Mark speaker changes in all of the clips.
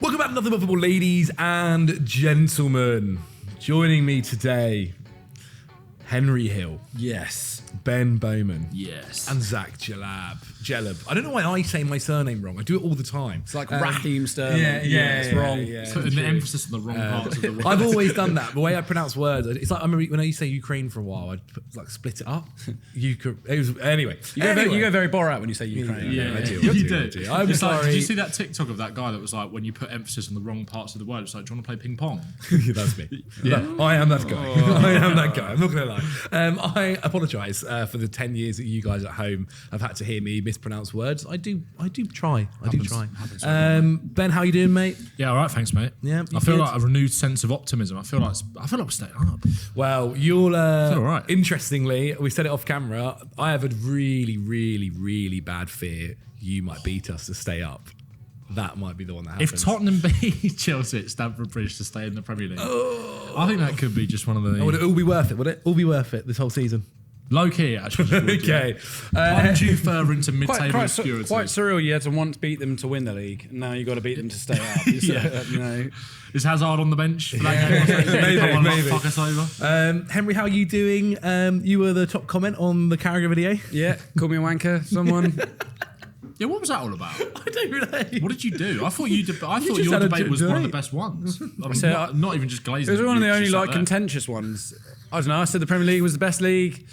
Speaker 1: Welcome back to Nothing But Football, ladies and gentlemen. Joining me today, Henry Hill.
Speaker 2: Yes.
Speaker 1: Ben Bowman.
Speaker 2: Yes.
Speaker 1: And Zach Jalab. I don't know why I say my surname wrong. I do it all the time.
Speaker 2: It's like Raheem Sterling.
Speaker 1: Yeah,
Speaker 2: it's wrong.
Speaker 3: Putting the emphasis on the wrong parts of the word.
Speaker 1: I've always done that. The way I pronounce words, it's like I remember when I used to say Ukraine for a while, I'd split it up. Anyway.
Speaker 2: You go very Borat when you say Ukraine.
Speaker 3: Yeah,
Speaker 1: I do.
Speaker 3: You do.
Speaker 1: I'm sorry.
Speaker 3: Did you see that TikTok of that guy that was like, when you put emphasis on the wrong parts of the word, it's like, do you want to play ping pong?
Speaker 1: That's me. Yeah. I am that guy. I am that guy. I'm not going to lie. I apologise for the 10 years that you guys at home have had to hear me mispronounce words. I do try.
Speaker 3: Happens.
Speaker 1: Ben, how you doing, mate?
Speaker 3: Yeah, all right, thanks, mate.
Speaker 1: Yeah,
Speaker 3: I feel like a renewed sense of optimism. I feel like we're staying up.
Speaker 1: Well, you'll.
Speaker 3: all right.
Speaker 1: Interestingly, we said it off camera. I have a really, really, really bad fear you might beat us to stay up. That might be the one that happens.
Speaker 3: If Tottenham beat Chelsea at Stamford Bridge to stay in the Premier League, I think that could be just one of the.
Speaker 1: Would it all be worth it? Would it all be worth it this whole season?
Speaker 3: Low key, actually.
Speaker 1: Okay.
Speaker 3: I'm due further into mid-table obscurity.
Speaker 2: Quite surreal. You had to once beat them to win the league, and now you got to beat them to stay up.
Speaker 3: Is Hazard on the bench for that game?
Speaker 1: Maybe.
Speaker 3: Fuck us over.
Speaker 1: Henry, how are you doing? You were the top comment on the Carragher video.
Speaker 2: Yeah, call me a wanker, someone.
Speaker 3: Yeah, what was that all about?
Speaker 1: I don't know.
Speaker 3: What did you do? I thought your
Speaker 1: had a
Speaker 3: debate was one of the
Speaker 1: debate.
Speaker 3: best ones. I mean,
Speaker 2: said,
Speaker 3: not even just glazing.
Speaker 2: It was one of the only
Speaker 3: like
Speaker 2: contentious ones. I don't know. I said the Premier League was the best league.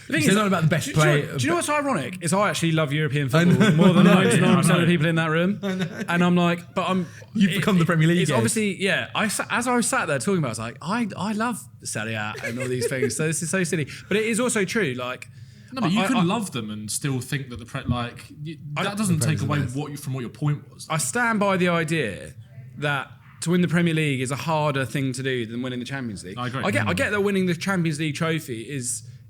Speaker 2: The thing
Speaker 1: It's not about the best play.
Speaker 2: Do you know what's ironic? Is I actually love European football more than 99% of the people in that room. And I'm like,
Speaker 1: You've become the Premier League.
Speaker 2: It's obviously, yeah. As I was sat there talking about it, I was like, I love Serie A and all these things. So this is so silly. But it is also true. Like,
Speaker 3: no, but you can love them and still think that that doesn't take away from what your point was.
Speaker 2: I stand by the idea that to win the Premier League is a harder thing to do than winning the Champions League.
Speaker 3: I agree.
Speaker 2: I get that winning the Champions League trophy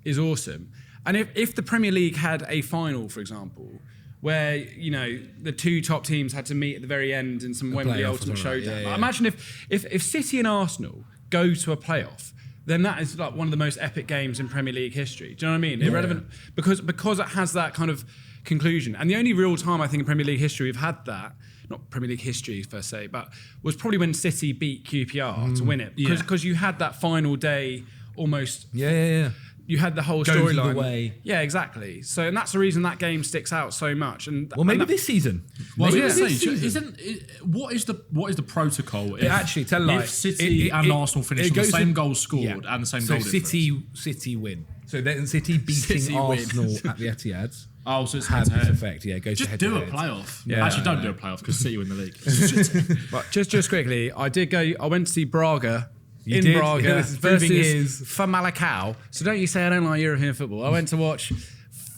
Speaker 2: is awesome. And if the Premier League had a final, for example, where, the two top teams had to meet at the very end in some Wembley Ultimate Showdown.
Speaker 1: Yeah.
Speaker 2: Imagine if City and Arsenal go to a playoff, then that is like one of the most epic games in Premier League history. Do you know what I mean?
Speaker 1: Yeah.
Speaker 2: Irrelevant because it has that kind of conclusion. And the only real time I think in Premier League history we've had that, not Premier League history per se, but was probably when City beat QPR to win it. Because you had that final day almost.
Speaker 1: Yeah.
Speaker 2: You had the whole
Speaker 1: Goes
Speaker 2: storyline.
Speaker 1: either way.
Speaker 2: Yeah, exactly. So, and that's the reason that game sticks out so much. And
Speaker 1: Maybe this season.
Speaker 3: Well,
Speaker 1: Maybe
Speaker 3: this
Speaker 1: this
Speaker 3: season. What is the protocol?
Speaker 1: If
Speaker 3: City and Arsenal finish with the same goals scored and the same goal difference.
Speaker 1: City win. So then City beating Arsenal at the Etihad.
Speaker 3: Oh, so it's
Speaker 1: had
Speaker 3: head-to-head.
Speaker 1: this effect. Yeah, goes
Speaker 3: just
Speaker 1: to
Speaker 3: do a
Speaker 1: head-to-head.
Speaker 3: playoff.
Speaker 2: Yeah.
Speaker 3: Actually, don't do a playoff because City win the league.
Speaker 2: But just quickly, I went to see Braga.
Speaker 1: You
Speaker 2: in
Speaker 1: did?
Speaker 2: Braga
Speaker 1: Yeah, this is proving
Speaker 2: versus
Speaker 1: his-
Speaker 2: Famalicão. So don't you say I don't like European football. I went to watch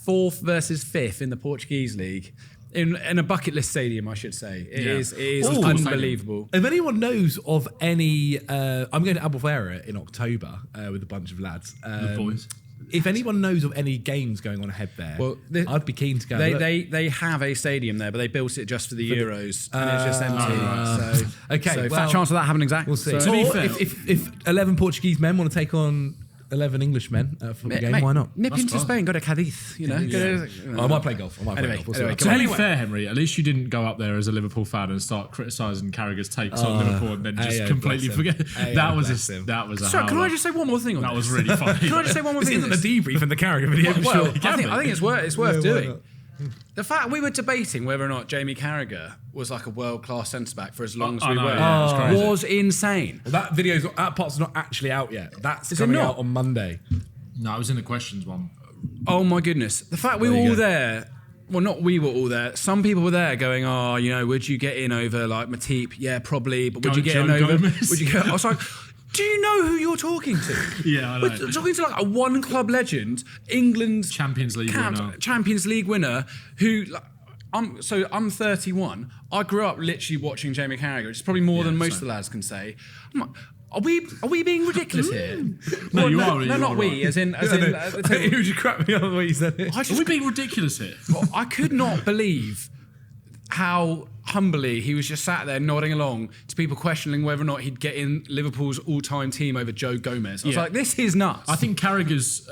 Speaker 2: 4th versus 5th in the Portuguese league in a bucket list stadium, I should say. It is unbelievable.
Speaker 1: If anyone knows of any, I'm going to Albufeira in October with a bunch of lads.
Speaker 3: The boys.
Speaker 1: If anyone knows of any games going on ahead there, I'd be keen to go.
Speaker 2: They have a stadium there, but they built it just for the Euros, and it's just empty.
Speaker 1: Okay,
Speaker 2: fat chance of that happening, Zach.
Speaker 1: We'll see.
Speaker 2: So,
Speaker 3: To be
Speaker 1: Or
Speaker 3: fair-
Speaker 1: if 11 Portuguese men want to take on 11 English men for the game,
Speaker 2: mate,
Speaker 1: why not?
Speaker 2: Nip
Speaker 3: That's
Speaker 2: into
Speaker 3: fine.
Speaker 2: Spain, go to Cadiz,
Speaker 1: I might play golf. We'll
Speaker 2: Anyway,
Speaker 1: see.
Speaker 2: anyway,
Speaker 3: To be fair, Henry, at least you didn't go up there as a Liverpool fan and start criticising Carragher's takes on Liverpool and then just completely forget. That was a
Speaker 2: Sorry, can I
Speaker 3: howler.
Speaker 2: just say one more thing on
Speaker 3: That
Speaker 2: this?
Speaker 3: was really funny.
Speaker 2: Can I just say one more
Speaker 1: This
Speaker 2: thing?
Speaker 1: isn't a debrief in the Carragher video. I'm
Speaker 2: Well,
Speaker 1: sure.
Speaker 2: I think it's worth
Speaker 1: why
Speaker 2: doing.
Speaker 1: not?
Speaker 2: The fact we were debating whether or not Jamie Carragher was like a world-class centre-back for as long as
Speaker 3: I
Speaker 2: we
Speaker 3: know,
Speaker 2: were
Speaker 3: yeah, it's crazy.
Speaker 2: was insane.
Speaker 1: Well, that part's not actually out yet. That's
Speaker 2: Is it
Speaker 1: coming
Speaker 2: not?
Speaker 1: out on Monday.
Speaker 3: No, I was in the questions one.
Speaker 2: Oh my goodness. The fact we were
Speaker 1: There you
Speaker 2: all
Speaker 1: go.
Speaker 2: there, well, not we were all there, some people were there going, would you get in over like Matip? Yeah, probably, but would
Speaker 3: Go
Speaker 2: you get
Speaker 3: Joe
Speaker 2: in over...
Speaker 3: Gomez.
Speaker 2: Would you get... I was like... Do you know who you're talking to?
Speaker 3: Yeah, I know.
Speaker 2: We're talking to like a one-club legend, England's
Speaker 3: Champions League winner.
Speaker 2: Champions League winner, who... I'm 31. I grew up literally watching Jamie Carragher, which is probably more than most of the lads can say. I'm like, are we being ridiculous here?
Speaker 3: No, you are.
Speaker 2: No,
Speaker 3: you
Speaker 2: not
Speaker 3: are
Speaker 2: we,
Speaker 3: right.
Speaker 2: as in the table.
Speaker 1: You just cracked me up the way you said it.
Speaker 3: Are we being ridiculous here?
Speaker 2: I could not believe how humbly he was just sat there nodding along to people questioning whether or not he'd get in Liverpool's all-time team over Joe Gomez. I was like, this is nuts.
Speaker 3: I think Carragher's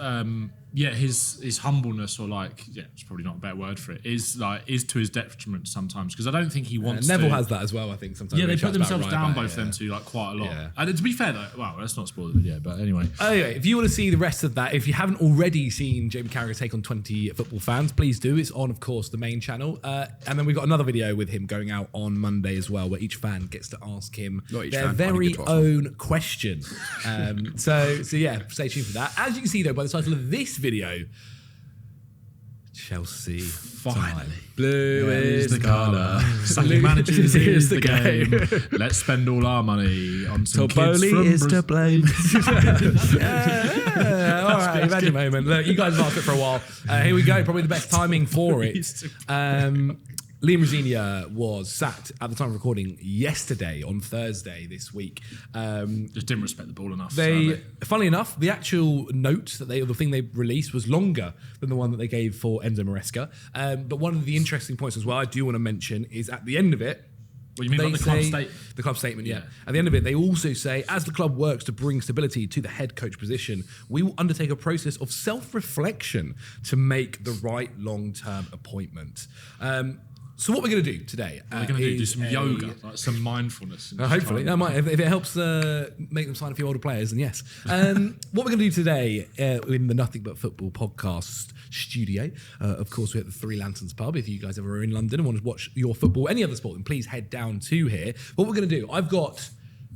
Speaker 3: his humbleness, or it's probably not a better word for it, is to his detriment sometimes, because I don't think he wants
Speaker 1: Neville
Speaker 3: to.
Speaker 1: has that as well, I think, sometimes.
Speaker 3: Yeah, they put themselves down, both
Speaker 1: it,
Speaker 3: them two, quite a lot.
Speaker 1: Yeah.
Speaker 3: And to be fair, though, well, let's not spoil the video, but anyway.
Speaker 1: Anyway, if you want to see the rest of that, if you haven't already seen Jamie Carragher take on 20 football fans, please do. It's on, of course, the main channel. And then we've got another video with him going out on Monday as well, where each fan gets to ask him their very own question. So yeah, stay tuned for that. As you can see, though, by the title of this video, Chelsea finally.
Speaker 2: Blue is the colour.
Speaker 3: Sacking managers is the game. Let's spend all our money on some kids from
Speaker 1: is to blame. All right, imagine moment. Look, you guys have asked it for a while. Here we go. Probably the best timing for it. Liam Rosenior was sacked at the time of recording yesterday, on Thursday this week.
Speaker 3: Just didn't respect the ball enough.
Speaker 1: Funnily enough, the actual note the thing they released was longer than the one that they gave for Enzo Maresca. But one of the interesting points as well I do want to mention is at the end of it.
Speaker 3: What you mean by the club statement?
Speaker 1: The club statement, yeah. At the end of it, they also say, as the club works to bring stability to the head coach position, we will undertake a process of self-reflection to make the right long-term appointment. So what we're going to do today
Speaker 3: we're going to do some yoga, some mindfulness.
Speaker 1: Hopefully, that might, if it helps make them sign a few older players, then yes. What we're going to do today in the Nothing But Football podcast studio, of course, we're at the Three Lanterns pub. If you guys ever are in London and want to watch your football, any other sport, then please head down to here. What we're going to do, I've got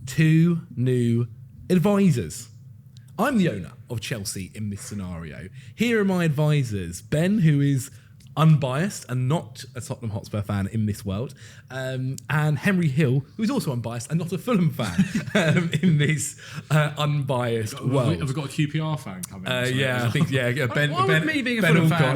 Speaker 1: 2 new advisors. I'm the owner of Chelsea in this scenario. Here are my advisors. Ben, who is unbiased and not a Tottenham Hotspur fan in this world, and Henry Hill, who's also unbiased and not a Fulham fan in this unbiased world.
Speaker 3: Have we got a QPR fan coming?
Speaker 1: I think Ben.
Speaker 2: What would me being a Fulham fan?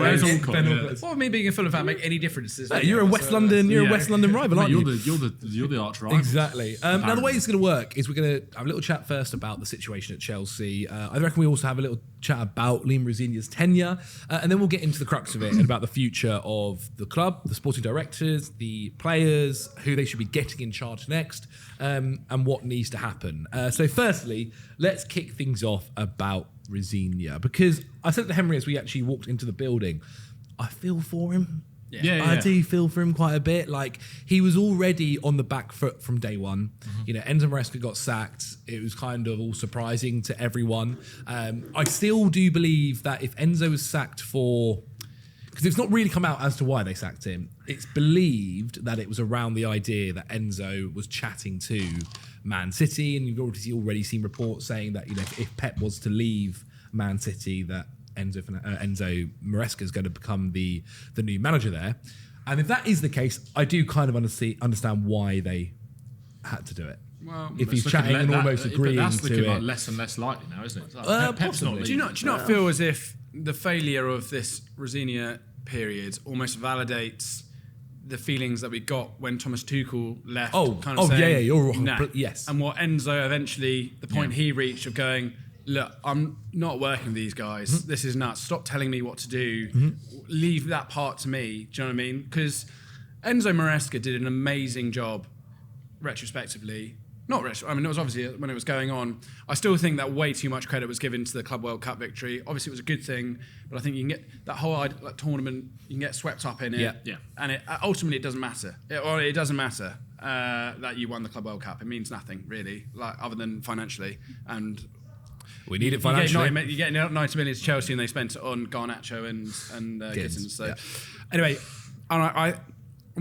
Speaker 2: What would me being a Fulham fan make any differences?
Speaker 1: You're a West London. You're a West London rival, aren't you?
Speaker 3: You're the arch rival.
Speaker 1: Exactly. Now the way it's going to work is we're going to have a little chat first about the situation at Chelsea. I reckon we also have a little chat about Liam Rosenior's tenure, and then we'll get into the crux of it and about the future of the club, the sporting directors, the players, who they should be getting in charge next, and what needs to happen. So firstly, let's kick things off about Rosenior, because I said to Henry as we actually walked into the building, I feel for him. I do feel for him quite a bit. He was already on the back foot from day one. Enzo Maresca got sacked. It was kind of all surprising to everyone. I still do believe that if Enzo was sacked because it's not really come out as to why they sacked him. It's believed that it was around the idea that Enzo was chatting to Man City, and you've already seen reports saying that if Pep was to leave Man City, that Enzo Maresca is going to become the new manager there. And if that is the case, I do kind of understand why they had to do it.
Speaker 2: Well,
Speaker 1: if he's chatting and almost agreeing
Speaker 3: but that's
Speaker 1: to
Speaker 3: looking
Speaker 1: it,
Speaker 3: less and less likely now, isn't it?
Speaker 1: Pep's not.
Speaker 2: Do you not feel as if the failure of this Rosenior period almost validates the feelings that we got when Thomas Tuchel left? Saying,
Speaker 1: you're wrong.
Speaker 2: Nah.
Speaker 1: Yes.
Speaker 2: And what Enzo eventually, the point he reached of going, look, I'm not working with these guys. Mm-hmm. This is nuts. Stop telling me what to do. Mm-hmm. Leave that part to me. Do you know what I mean? Because Enzo Maresca did an amazing job retrospectively. Not retro. I mean, it was obviously when it was going on. I still think that way too much credit was given to the Club World Cup victory. Obviously, it was a good thing, but I think you can get that whole tournament. You can get swept up in it, and ultimately it doesn't matter. It doesn't matter that you won the Club World Cup. It means nothing really, other than financially. And
Speaker 1: we need it financially.
Speaker 2: You get 90 million to Chelsea, and they spent it on Garnacho and Gittins. So anyway, and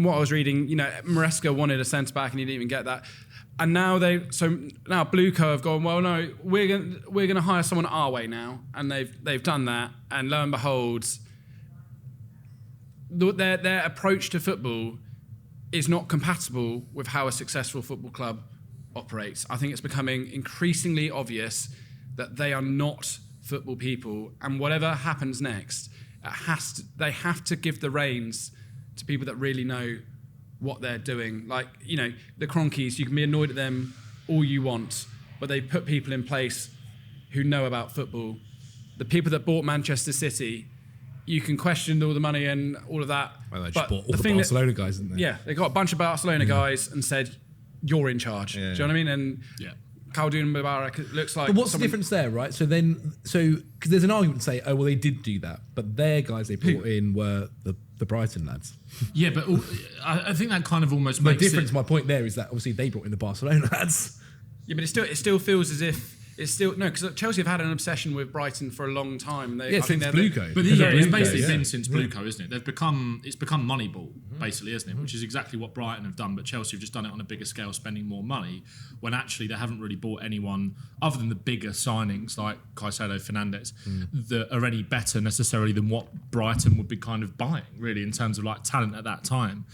Speaker 2: what I was reading, Maresca wanted a centre back, and he didn't even get that. And now Blueco have gone, well, no, we're going to hire someone our way now, and they've done that, and lo and behold, their approach to football is not compatible with how a successful football club operates. I think it's becoming increasingly obvious that they are not football people, and whatever happens next, they have to give the reins to people that really know what they're doing. The Cronkies, you can be annoyed at them all you want, but they put people in place who know about football. The people that bought Manchester City, you can question all the money and all of that.
Speaker 1: Well, they just bought all the Barcelona guys, didn't they?
Speaker 2: Yeah, they got a bunch of Barcelona guys and said, you're in charge. Do you know what I mean? And Khaldun Mubarak looks like.
Speaker 1: But what's the difference there, right? So because there's an argument to say, oh well, they did do that, but their guys they brought in were the Brighton lads.
Speaker 3: Yeah, but I think that kind of almost
Speaker 1: The
Speaker 3: makes
Speaker 1: difference.
Speaker 3: it.
Speaker 1: My point there is that obviously they brought in the Barcelona lads.
Speaker 2: Yeah, but it still feels as if it's still no, because Chelsea have had an obsession with Brighton for a long time.
Speaker 1: Since Blueco.
Speaker 3: But it's basically been since Blueco, isn't it? It's become Moneyball, basically, isn't it? Which is exactly what Brighton have done, but Chelsea have just done it on a bigger scale, spending more money, when actually they haven't really bought anyone other than the bigger signings like Caicedo, Fernandes, that are any better necessarily than what Brighton would be kind of buying, really, in terms of like talent at that time.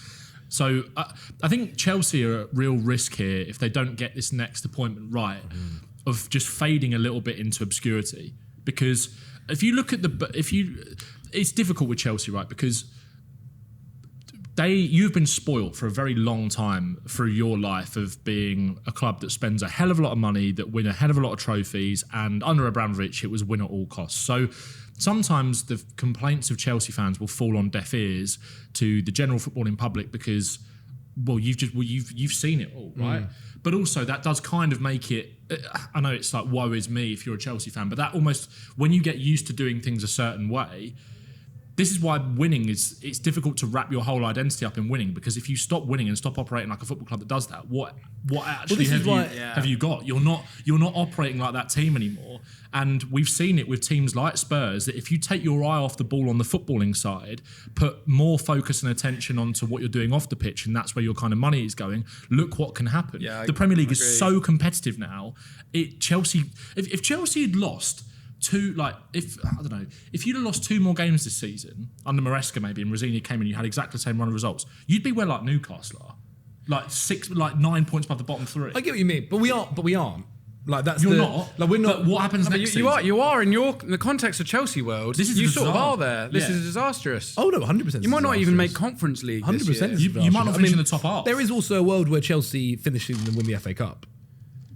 Speaker 3: So I think Chelsea are at real risk here if they don't get this next appointment right, of just fading a little bit into obscurity. Because if you look at it's difficult with Chelsea, right? Because you've been spoilt for a very long time through your life of being a club that spends a hell of a lot of money, that win a hell of a lot of trophies, and under Abramovich it was win at all costs. So sometimes the complaints of Chelsea fans will fall on deaf ears to the general footballing public because, well, you've seen it all, right? But also that does kind of make it. I know it's like woe is me if you're a Chelsea fan, but that almost, when you get used to doing things a certain way. This is why winning it's difficult to wrap your whole identity up in winning, because if you stop winning and stop operating like a football club that does that, what actually have you got? You're not operating like that team anymore. And we've seen it with teams like Spurs, that if you take your eye off the ball on the footballing side, put more focus and attention onto what you're doing off the pitch, and that's where your kind of money is going, look what can happen. The Premier League is so competitive now. If Chelsea had lost if you'd have lost 2 more games this season under Maresca maybe, and Rosenior came in, you had exactly the same run of results, you'd be where like Newcastle are, like 9 points above the bottom 3.
Speaker 1: I get what you mean, but we aren't. Like that's
Speaker 3: not.
Speaker 1: Like we're not.
Speaker 3: But what happens next season?
Speaker 2: You are in the context of Chelsea world. You sort of are there. This is disastrous.
Speaker 1: Oh no, 100%.
Speaker 2: You might not even make Conference League.
Speaker 1: 100%.
Speaker 3: You might not finish in the top half.
Speaker 1: There is also a world where Chelsea finishes and win the FA Cup.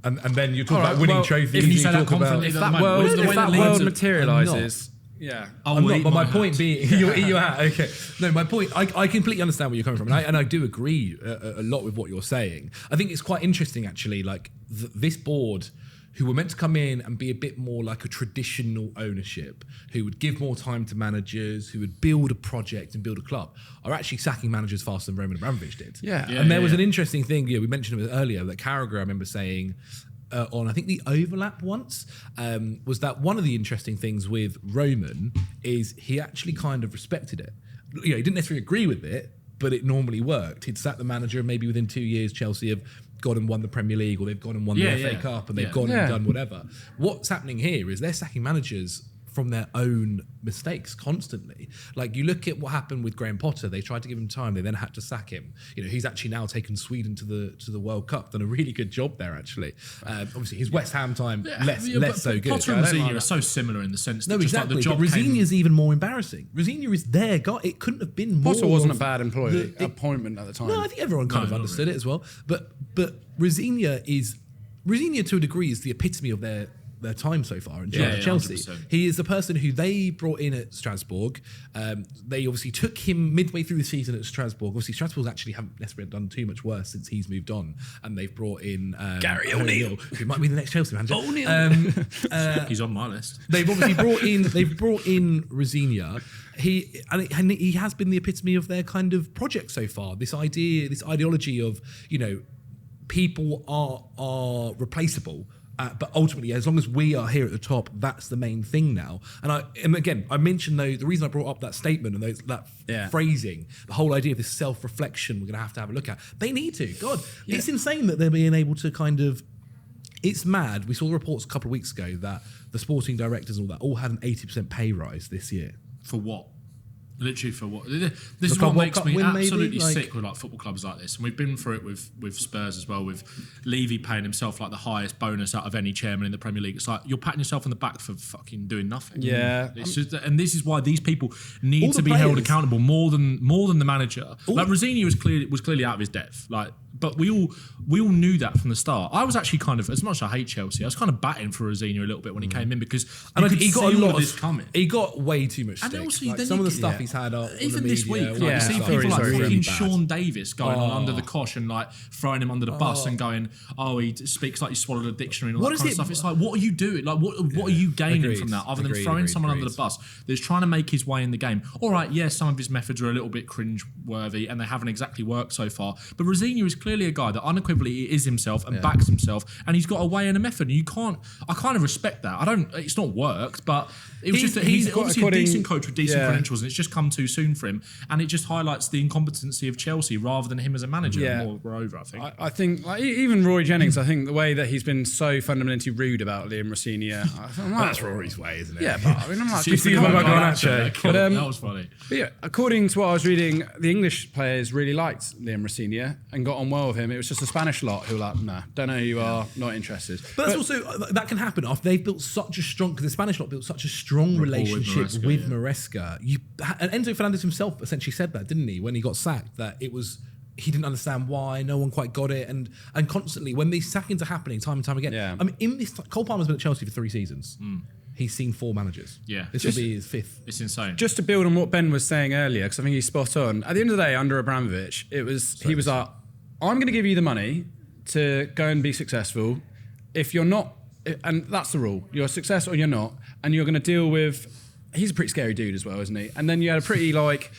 Speaker 1: And then you talk about winning trophies.
Speaker 3: If you say that confidently,
Speaker 2: if that world materialises, yeah.
Speaker 1: I'm not, but my point being, you're at, okay. No, my point, I completely understand where you're coming from, and I do agree a lot with what you're saying. I think it's quite interesting, actually, like this board, who were meant to come in and be a bit more like a traditional ownership, who would give more time to managers, who would build a project and build a club, are actually sacking managers faster than Roman Abramovich did. And there was an interesting thing, we mentioned it earlier, that Carragher, I remember saying on, I think, the Overlap once, was that one of the interesting things with Roman is he actually kind of respected it. He didn't necessarily agree with it, but it normally worked. He'd sack the manager, and maybe within 2 years, Chelsea have gone and won the Premier League, or they've gone and won the FA Cup, and they've gone and done whatever. What's happening here is they're sacking managers from their own mistakes constantly. Like, you look at what happened with Graham Potter. They tried to give him time, they then had to sack him. He's actually now taken Sweden to the World Cup, done a really good job there, actually. Obviously his West Ham time less so good.
Speaker 3: Potter and Rosenior are so similar in the sense that
Speaker 1: exactly,
Speaker 3: the job
Speaker 1: but Rosenior is even more embarrassing. Rosenior is their guy. It couldn't have been more.
Speaker 2: Potter wasn't a bad appointment at the time.
Speaker 1: No, I think everyone kind of understood it as well. But Rosenior to a degree is the epitome of their time so far in Chelsea.
Speaker 3: 100%.
Speaker 1: He is the person who they brought in at Strasbourg. They obviously took him midway through the season at Strasbourg. Obviously, Strasbourg actually haven't necessarily done too much worse since he's moved on, and they've brought in
Speaker 2: Gary O'Neill,
Speaker 1: who might be the next Chelsea manager.
Speaker 3: He's on my list.
Speaker 1: They've obviously brought in Rosenior. He has been the epitome of their kind of project so far. This ideology of people are replaceable. But ultimately, as long as we are here at the top, that's the main thing now. And again, I mentioned though, the reason I brought up that statement and that phrasing, the whole idea of this self-reflection we're going to have a look at. They need to. God, it's insane that they're being able to kind of. It's mad. We saw the reports a couple of weeks ago that the sporting directors and all that all had an 80% pay rise this year.
Speaker 3: For what? Literally for what? This is what makes me absolutely sick with like football clubs like this. And we've been through it with Spurs as well, with Levy paying himself like the highest bonus out of any chairman in the Premier League. It's like you're patting yourself on the back for fucking doing nothing.
Speaker 2: Yeah.
Speaker 3: And this is why these people need to be held accountable more than the manager. Like Rosenior was clearly out of his depth. Like but we all knew that from the start. I was actually kind of, as much as I hate Chelsea, I was kind of batting for Rosenior a little bit when he came in because
Speaker 1: he got a lot of
Speaker 3: this coming.
Speaker 1: He got way too much stick.
Speaker 3: And also,
Speaker 1: like, some of the stuff he's had on
Speaker 3: even
Speaker 1: the
Speaker 3: this
Speaker 1: media,
Speaker 3: week, like, you see people
Speaker 1: really
Speaker 3: like fucking
Speaker 1: bad.
Speaker 3: Sean Davis going on under the cosh and like throwing him under the bus and going, he speaks like he swallowed a dictionary and all that kind of stuff. It's like, what are you doing? Like, what are you gaining from that other than throwing someone under the bus that's trying to make his way in the game? All right, yes, some of his methods are a little bit cringe-worthy and they haven't exactly worked so far, but Rosenior is clearly a guy that unequivocally is himself and backs himself, and he's got a way and a method, and I kind of respect that. It's not worked, but it was just that he's obviously a decent coach with decent credentials, and it's just come too soon for him, and it just highlights the incompetency of Chelsea rather than him as a manager. Moreover, I think.
Speaker 2: I think like, even Roy Jennings, I think the way that he's been so fundamentally rude about Liam Rosenior,
Speaker 1: that's Rory's way, isn't it?
Speaker 2: Yeah, but I mean, I'm like,
Speaker 3: that was funny.
Speaker 2: But yeah, according to what I was reading, the English players really liked Liam Rosenior and got on well with him. It was just the Spanish lot who were like, nah, don't know who you are, not interested.
Speaker 1: But that's also, that can happen after they've built such a strong, because the Spanish lot built such a strong relationship with Maresca. And Enzo Fernandez himself essentially said that, didn't he, when he got sacked, that it was, he didn't understand why, no one quite got it, and constantly, when these sackings are happening time and time again, I mean, in this, Cole Palmer's been at Chelsea for 3 seasons. He's seen 4 managers.
Speaker 3: Yeah.
Speaker 1: This will be his 5th.
Speaker 3: It's insane.
Speaker 2: Just to build on what Ben was saying earlier, because I think he's spot on. At the end of the day, under Abramovich, he was like, I'm going to give you the money to go and be successful. If you're not, and that's the rule, you're successful or you're not, and you're going to deal with, he's a pretty scary dude as well, isn't he? And then you had a pretty like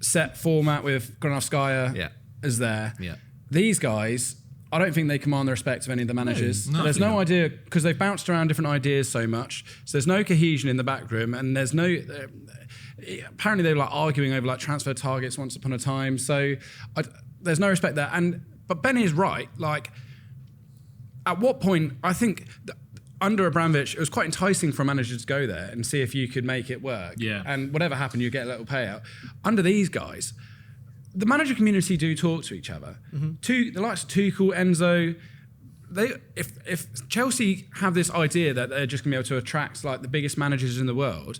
Speaker 2: set format with Granovskaya as there.
Speaker 1: Yeah.
Speaker 2: These guys, I don't think they command the respect of any of the managers.
Speaker 3: No,
Speaker 2: there's no idea, because they've bounced around different ideas so much, so there's no cohesion in the back room, and there's no... apparently they were like arguing over like transfer targets once upon a time, so there's no respect there. But Ben is right, like, at what point, I think... under Abramovich, it was quite enticing for a manager to go there and see if you could make it work.
Speaker 3: Yeah.
Speaker 2: And whatever happened, you get a little payout. Under these guys, the manager community do talk to each other. The likes of Tuchel, Enzo, if Chelsea have this idea that they're just going to be able to attract like the biggest managers in the world,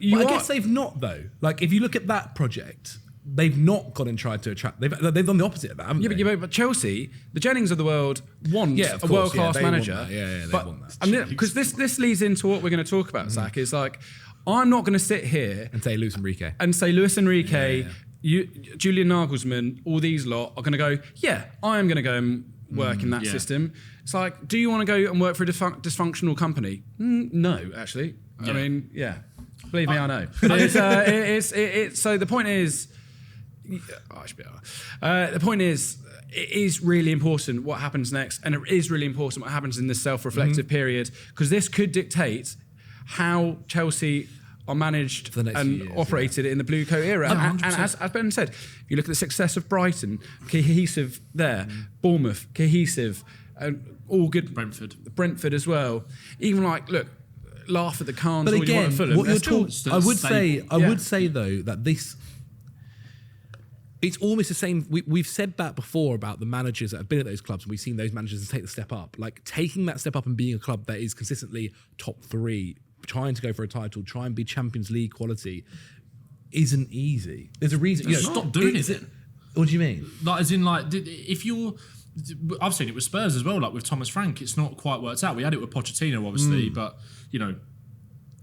Speaker 1: I guess they've not though. Like if you look at that project, they've not gone and tried to attract. They've done the opposite of that, haven't they?
Speaker 2: But Chelsea, the Jennings of the world, want a world-class manager.
Speaker 1: They want that.
Speaker 2: Because this leads into what we're going to talk about, Zach, is like, I'm not going to sit here
Speaker 1: and say Luis Enrique.
Speaker 2: Julian Nagelsmann, all these lot are going to go, I am going to go and work in that system. It's like, do you want to go and work for a dysfunctional company? No, actually. I mean, believe me, I know. But so the point is, the point is, it is really important what happens next, and it is really important what happens in this self-reflective period, because this could dictate how Chelsea are managed and operated in the Blue Coat era. And as Ben said, if you look at the success of Brighton, cohesive there, Bournemouth, cohesive, all good. Brentford as well. Even like, look, laugh at the Khans.
Speaker 1: But again, what you're talking, I would say though that this. It's almost the same. We've said that before about the managers that have been at those clubs, and we've seen those managers take the step up. Like taking that step up and being a club that is consistently top 3, trying to go for a title, try and be Champions League quality, isn't easy. There's a reason.
Speaker 3: Stop doing it.
Speaker 1: What do you mean?
Speaker 3: Like, as in, like, if you're... I've seen it with Spurs as well, like with Thomas Frank, it's not quite worked out. We had it with Pochettino, obviously, but, you know,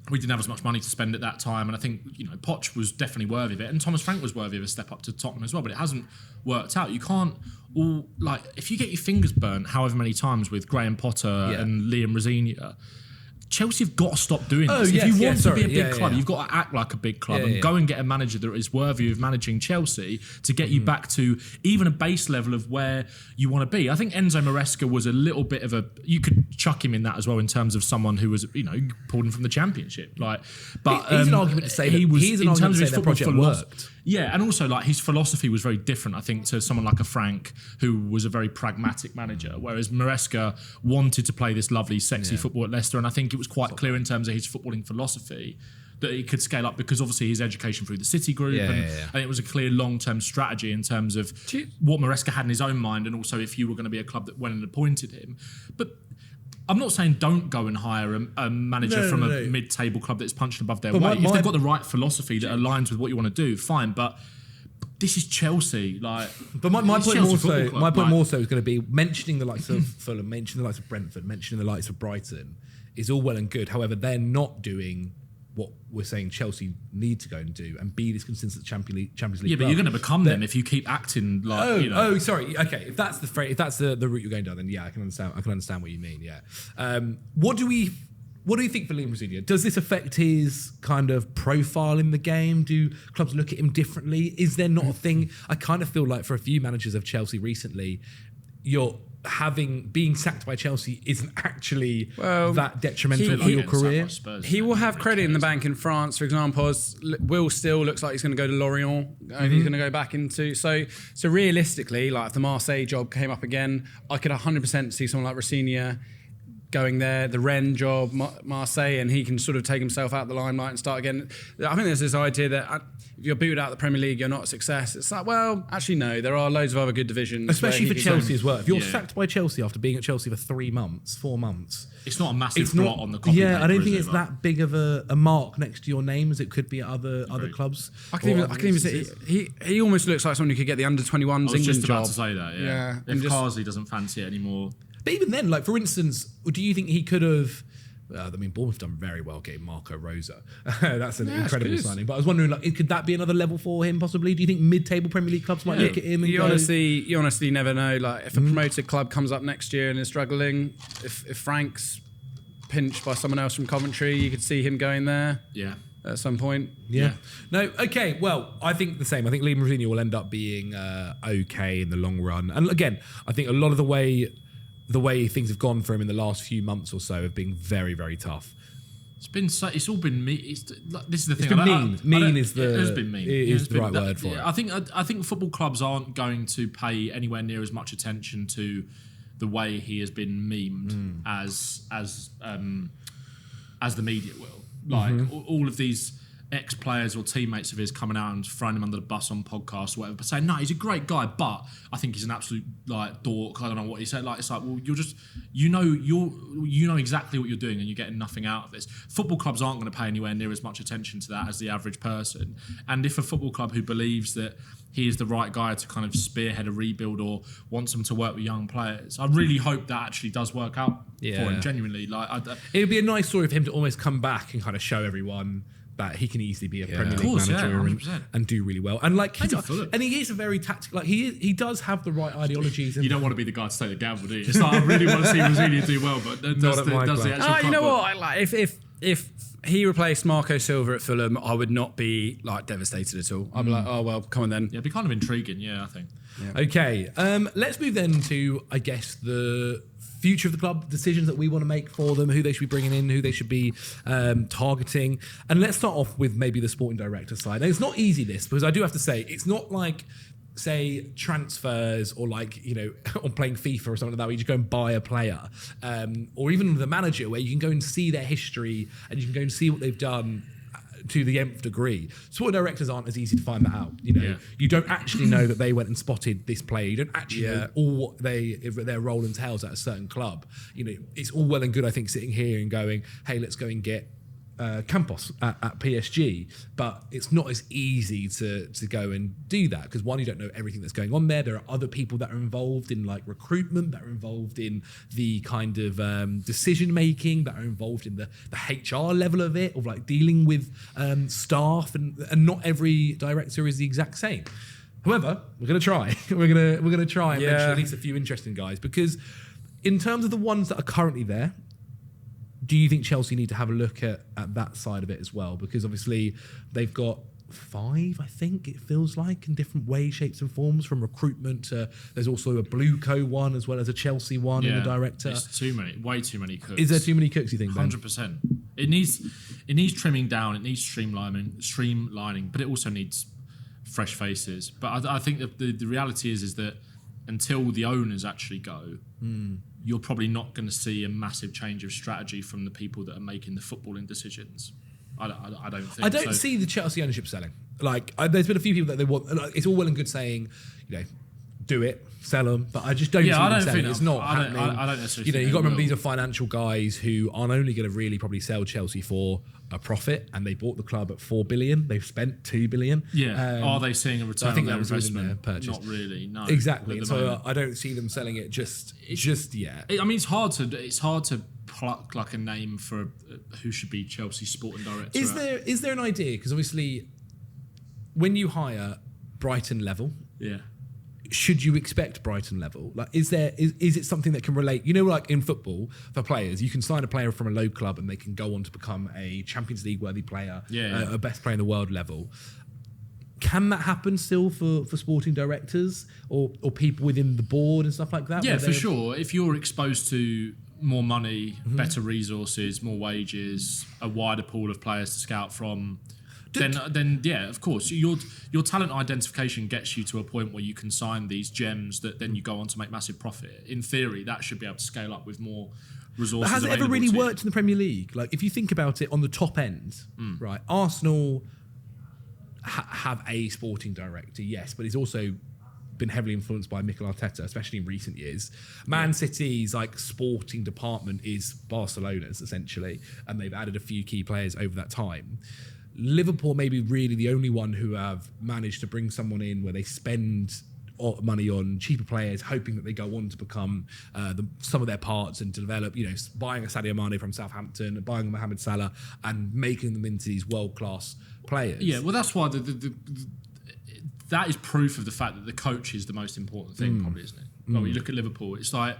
Speaker 3: we didn't have as much money to spend at that time, and I think, you know, Poch was definitely worthy of it, and Thomas Frank was worthy of a step up to Tottenham as well, but it hasn't worked out. You can't all, like, if you get your fingers burnt however many times with Graham Potter and Liam Rosenior, Chelsea have got to stop doing this. If you want to be a big club, you've got to act like a big club and go and get a manager that is worthy of managing Chelsea to get you back to even a base level of where you want to be. I think Enzo Maresca was a little bit of a... You could chuck him in that as well in terms of someone who was, you know, pulled him from the Championship. Like, but
Speaker 1: he's an argument to say
Speaker 3: he was
Speaker 1: he's an
Speaker 3: in
Speaker 1: argument
Speaker 3: terms
Speaker 1: to
Speaker 3: of
Speaker 1: say
Speaker 3: his
Speaker 1: their
Speaker 3: football
Speaker 1: project
Speaker 3: philosophy.
Speaker 1: worked.
Speaker 3: Yeah, and also like his philosophy was very different, I think, to someone like a Frank, who was a very pragmatic manager, whereas Maresca wanted to play this lovely, sexy football at Leicester, and I think it was quite clear in terms of his footballing philosophy that he could scale up because obviously his education through the City Group, and it was a clear long-term strategy in terms of what Maresca had in his own mind, and also if you were going to be a club that went and appointed him. But I'm not saying don't go and hire a manager from a mid-table club that's punching above their weight. If they've got the right philosophy that aligns with what you want to do, fine. But this is Chelsea. Like,
Speaker 1: but my
Speaker 3: it's
Speaker 1: point
Speaker 3: Chelsea
Speaker 1: more
Speaker 3: Football
Speaker 1: so,
Speaker 3: Club.
Speaker 1: my point
Speaker 3: Like,
Speaker 1: more so is going to be mentioning the likes of Fulham, mentioning the likes of Brentford, mentioning the likes of Brighton is all well and good. However, they're not doing what we're saying Chelsea need to go and do and be this consistent Champions League.
Speaker 3: Yeah, but you're going to become them if you keep acting like.
Speaker 1: Sorry. Okay, if that's the phrase, if that's the route you're going down, then yeah, I can understand what you mean. Yeah. What do you think for Liam Rosenior? Does this affect his kind of profile in the game? Do clubs look at him differently? Is there not a thing? I kind of feel like for a few managers of Chelsea recently, being sacked by Chelsea isn't actually that detrimental for your career.
Speaker 2: He will have credit in the bank in France, for example. As Will still looks like he's going to go to Lorient, and he's going to go back into. So realistically, like if the Marseille job came up again, I could 100% see someone like Rosenior going there, the Rennes job, Marseille, and he can sort of take himself out of the limelight and start again. I think there's this idea that if you're booted out of the Premier League, you're not a success. It's like, well, actually, no. There are loads of other good divisions.
Speaker 1: Especially for Chelsea as well. If you're sacked by Chelsea after being at Chelsea for 4 months.
Speaker 3: It's not a massive blot on the copy paper,
Speaker 1: I don't think it's that big of a mark next to your name as it could be at other clubs.
Speaker 2: I can even say he almost looks like someone who could get the under-21s England job.
Speaker 3: I was just about to say that,
Speaker 2: yeah.
Speaker 3: If Carsley doesn't fancy it anymore.
Speaker 1: But even then, like for instance, do you think he could have? Bournemouth done very well getting Marco Rosa. That's an incredible signing. But I was wondering, like, could that be another level for him possibly? Do you think mid-table Premier League clubs might look at him? And
Speaker 2: you honestly never know. Like, if a promoted club comes up next year and is struggling, if Frank's pinched by someone else from Coventry, you could see him going there.
Speaker 3: Yeah.
Speaker 2: At some point.
Speaker 1: Yeah. No, okay. Well, I think the same. I think Liam Rosenior will end up being okay in the long run. And again, I think a lot of the way things have gone for him in the last few months or so have been very, very tough.
Speaker 3: It's all been mean. This is the thing.
Speaker 1: It's been mean. It has
Speaker 3: been mean.
Speaker 1: Is the right word for it.
Speaker 3: I think football clubs aren't going to pay anywhere near as much attention to the way he has been memed as the media will. Like all of these ex-players or teammates of his coming out and throwing him under the bus on podcasts or whatever, but saying, no, he's a great guy, but I think he's an absolute like dork. I don't know what he said. Like, it's like, well, you're just, you know exactly what you're doing and you're getting nothing out of this. Football clubs aren't going to pay anywhere near as much attention to that as the average person. And if a football club who believes that he is the right guy to kind of spearhead a rebuild or wants him to work with young players, I really hope that actually does work out for him, genuinely. Like,
Speaker 1: it would be a nice story for him to almost come back and kind of show everyone that he can easily be a Premier League manager and do really well. And like, and he is a very tactical. Like he does have the right ideologies.
Speaker 3: You don't want to be the guy to take the gamble, do you? It's like, I really want to see Rosenior do well, but does the actual?
Speaker 2: You know what? If he replaced Marco Silva at Fulham, I would not be like devastated at all. I'd be like, oh well, come on then.
Speaker 3: Yeah, it'd be kind of intriguing. Yeah, I think.
Speaker 1: Yeah. Okay, let's move then to, I guess, the future of the club, decisions that we want to make for them, who they should be bringing in, who they should be targeting. And let's start off with maybe the sporting director side. And it's not easy, this, because I do have to say, it's not like, say, transfers or like, you know, on playing FIFA or something like that, where you just go and buy a player. Or even the manager, where you can go and see their history and you can go and see what they've done to the nth degree. Sporting directors aren't as easy to find that out. You know, you don't actually know that they went and spotted this player. You don't actually know all what their role entails at a certain club. You know, it's all well and good, I think, sitting here and going, hey, let's go and get Campos at PSG, but it's not as easy to go and do that, because one, you don't know everything that's going on there. There are other people that are involved in like recruitment, that are involved in the kind of decision making, that are involved in the HR level of it, of like dealing with staff, and not every director is the exact same. However, we're going to try. we're going to try and mention at least a few interesting guys, because in terms of the ones that are currently there, do you think Chelsea need to have a look at that side of it as well? Because obviously they've got 5, I think it feels like, in different ways, shapes and forms, from recruitment to, there's also a Blueco one as well as a Chelsea one in the director.
Speaker 3: It's way too many cooks.
Speaker 1: Is there too many cooks, you think, Ben?
Speaker 3: 100%. It needs trimming down, it needs streamlining, but it also needs fresh faces. But I think that the reality is that until the owners actually go, you're probably not going to see a massive change of strategy from the people that are making the footballing decisions. I don't think.
Speaker 1: I don't see the Chelsea ownership selling. Like, there's been a few people that they want. It's all well and good saying, you know, do it, sell them, but I just don't see them selling. It's not happening.
Speaker 3: I don't necessarily think
Speaker 1: you've got to remember
Speaker 3: will.
Speaker 1: these are financial guys who aren't only going to really probably sell Chelsea for a profit, and they bought the club at 4 billion. They've spent 2 billion.
Speaker 3: Yeah. Are they seeing a return
Speaker 1: I think
Speaker 3: on their
Speaker 1: that was within their
Speaker 3: investment?
Speaker 1: purchase.
Speaker 3: Not really. No.
Speaker 1: Exactly.
Speaker 3: at
Speaker 1: And
Speaker 3: the
Speaker 1: so
Speaker 3: moment.
Speaker 1: I don't see them selling it just yet.
Speaker 3: I mean, it's hard to pluck like a name for who should be Chelsea's sporting director.
Speaker 1: Is there an idea? Because obviously, when you hire Brighton level,
Speaker 3: Yeah.
Speaker 1: should you expect Brighton level? Like, is it something that can relate? You know, like in football, for players, you can sign a player from a low club and they can go on to become a Champions League worthy player, a best player in the world level. Can that happen still for sporting directors or people within the board and stuff like that?
Speaker 3: Yeah, for sure. If you're exposed to more money,
Speaker 1: Mm-hmm.
Speaker 3: better resources, more wages, a wider pool of players to scout from, then yeah, of course, your talent identification gets you to a point where you can sign these gems that then you go on to make massive profit. In theory, that should be able to scale up with more resources.
Speaker 1: But has it ever
Speaker 3: available
Speaker 1: really
Speaker 3: to you.
Speaker 1: worked in the Premier League? Like, if you think about it on the top end, right? Arsenal have a sporting director, yes, but he's also been heavily influenced by Mikel Arteta, especially in recent years. Man City's like sporting department is Barcelona's essentially, and they've added a few key players over that time. Liverpool may be really the only one who have managed to bring someone in where they spend money on cheaper players, hoping that they go on to become some of their parts and to develop, buying a Sadio Mane from Southampton, buying a Mohamed Salah and making them into these world-class players.
Speaker 3: Yeah, well, that's why that is proof of the fact that the coach is the most important thing, probably, isn't it? Like, when you look at Liverpool, it's like,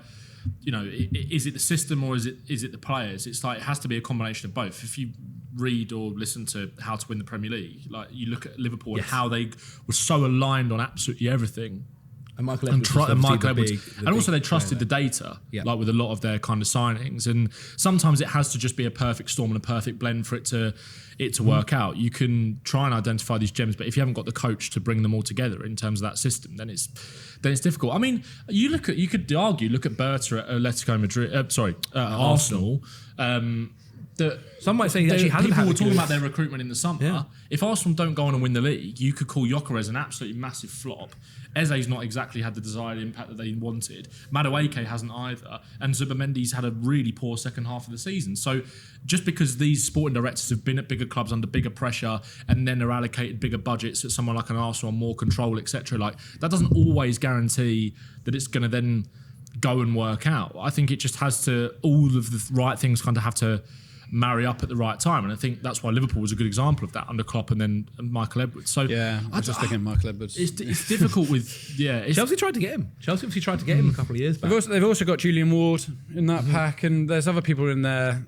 Speaker 3: is it the system or is it the players? It's like it has to be a combination of both. If you read or listen to How to Win the Premier League, like you look at Liverpool and how they were so aligned on absolutely everything.
Speaker 1: And Michael Edwards,
Speaker 3: and also they trusted the data, like with a lot of their kind of signings. And sometimes it has to just be a perfect storm and a perfect blend for it to work out. You can try and identify these gems, but if you haven't got the coach to bring them all together in terms of that system, then it's difficult. I mean, you could argue, look at Berta at Atletico Madrid, Arsenal.
Speaker 1: Some might say that
Speaker 3: people were talking about their recruitment in the summer.
Speaker 1: Yeah.
Speaker 3: If Arsenal don't go on and win the league, you could call Gyökeres an absolutely massive flop. Eze's not exactly had the desired impact that they wanted. Madueke hasn't either. And Zubimendi's had a really poor second half of the season. So just because these sporting directors have been at bigger clubs under bigger pressure and then are allocated bigger budgets at someone like an Arsenal, more control, etc., like that doesn't always guarantee that it's going to then go and work out. I think it just has to, all of the right things kind of have to marry up at the right time, and I think that's why Liverpool was a good example of that under Klopp and then Michael Edwards. So
Speaker 2: yeah, I was just thinking Michael Edwards.
Speaker 3: It's difficult with
Speaker 1: Chelsea tried to get him. Chelsea obviously tried to get him a couple of years back.
Speaker 2: They've also got Julian Ward in that pack, and there's other people in there.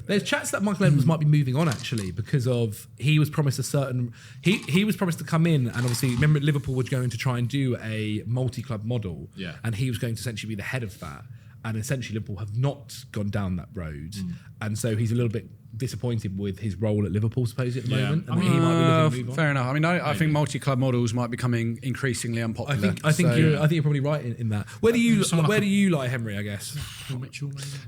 Speaker 1: There's chats that Michael Edwards might be moving on actually because of he was promised a certain he was promised to come in, and obviously remember Liverpool was going to try and do a multi-club model, and he was going to essentially be the head of that. And essentially Liverpool have not gone down that road. And so he's a little bit disappointed with his role at Liverpool, supposedly, at the moment. And he might be looking to move on.
Speaker 2: Fair enough. I mean, I think multi-club models might be becoming increasingly unpopular.
Speaker 1: I think you're probably right in that. Where do you lie, Henry, I guess?
Speaker 2: Look,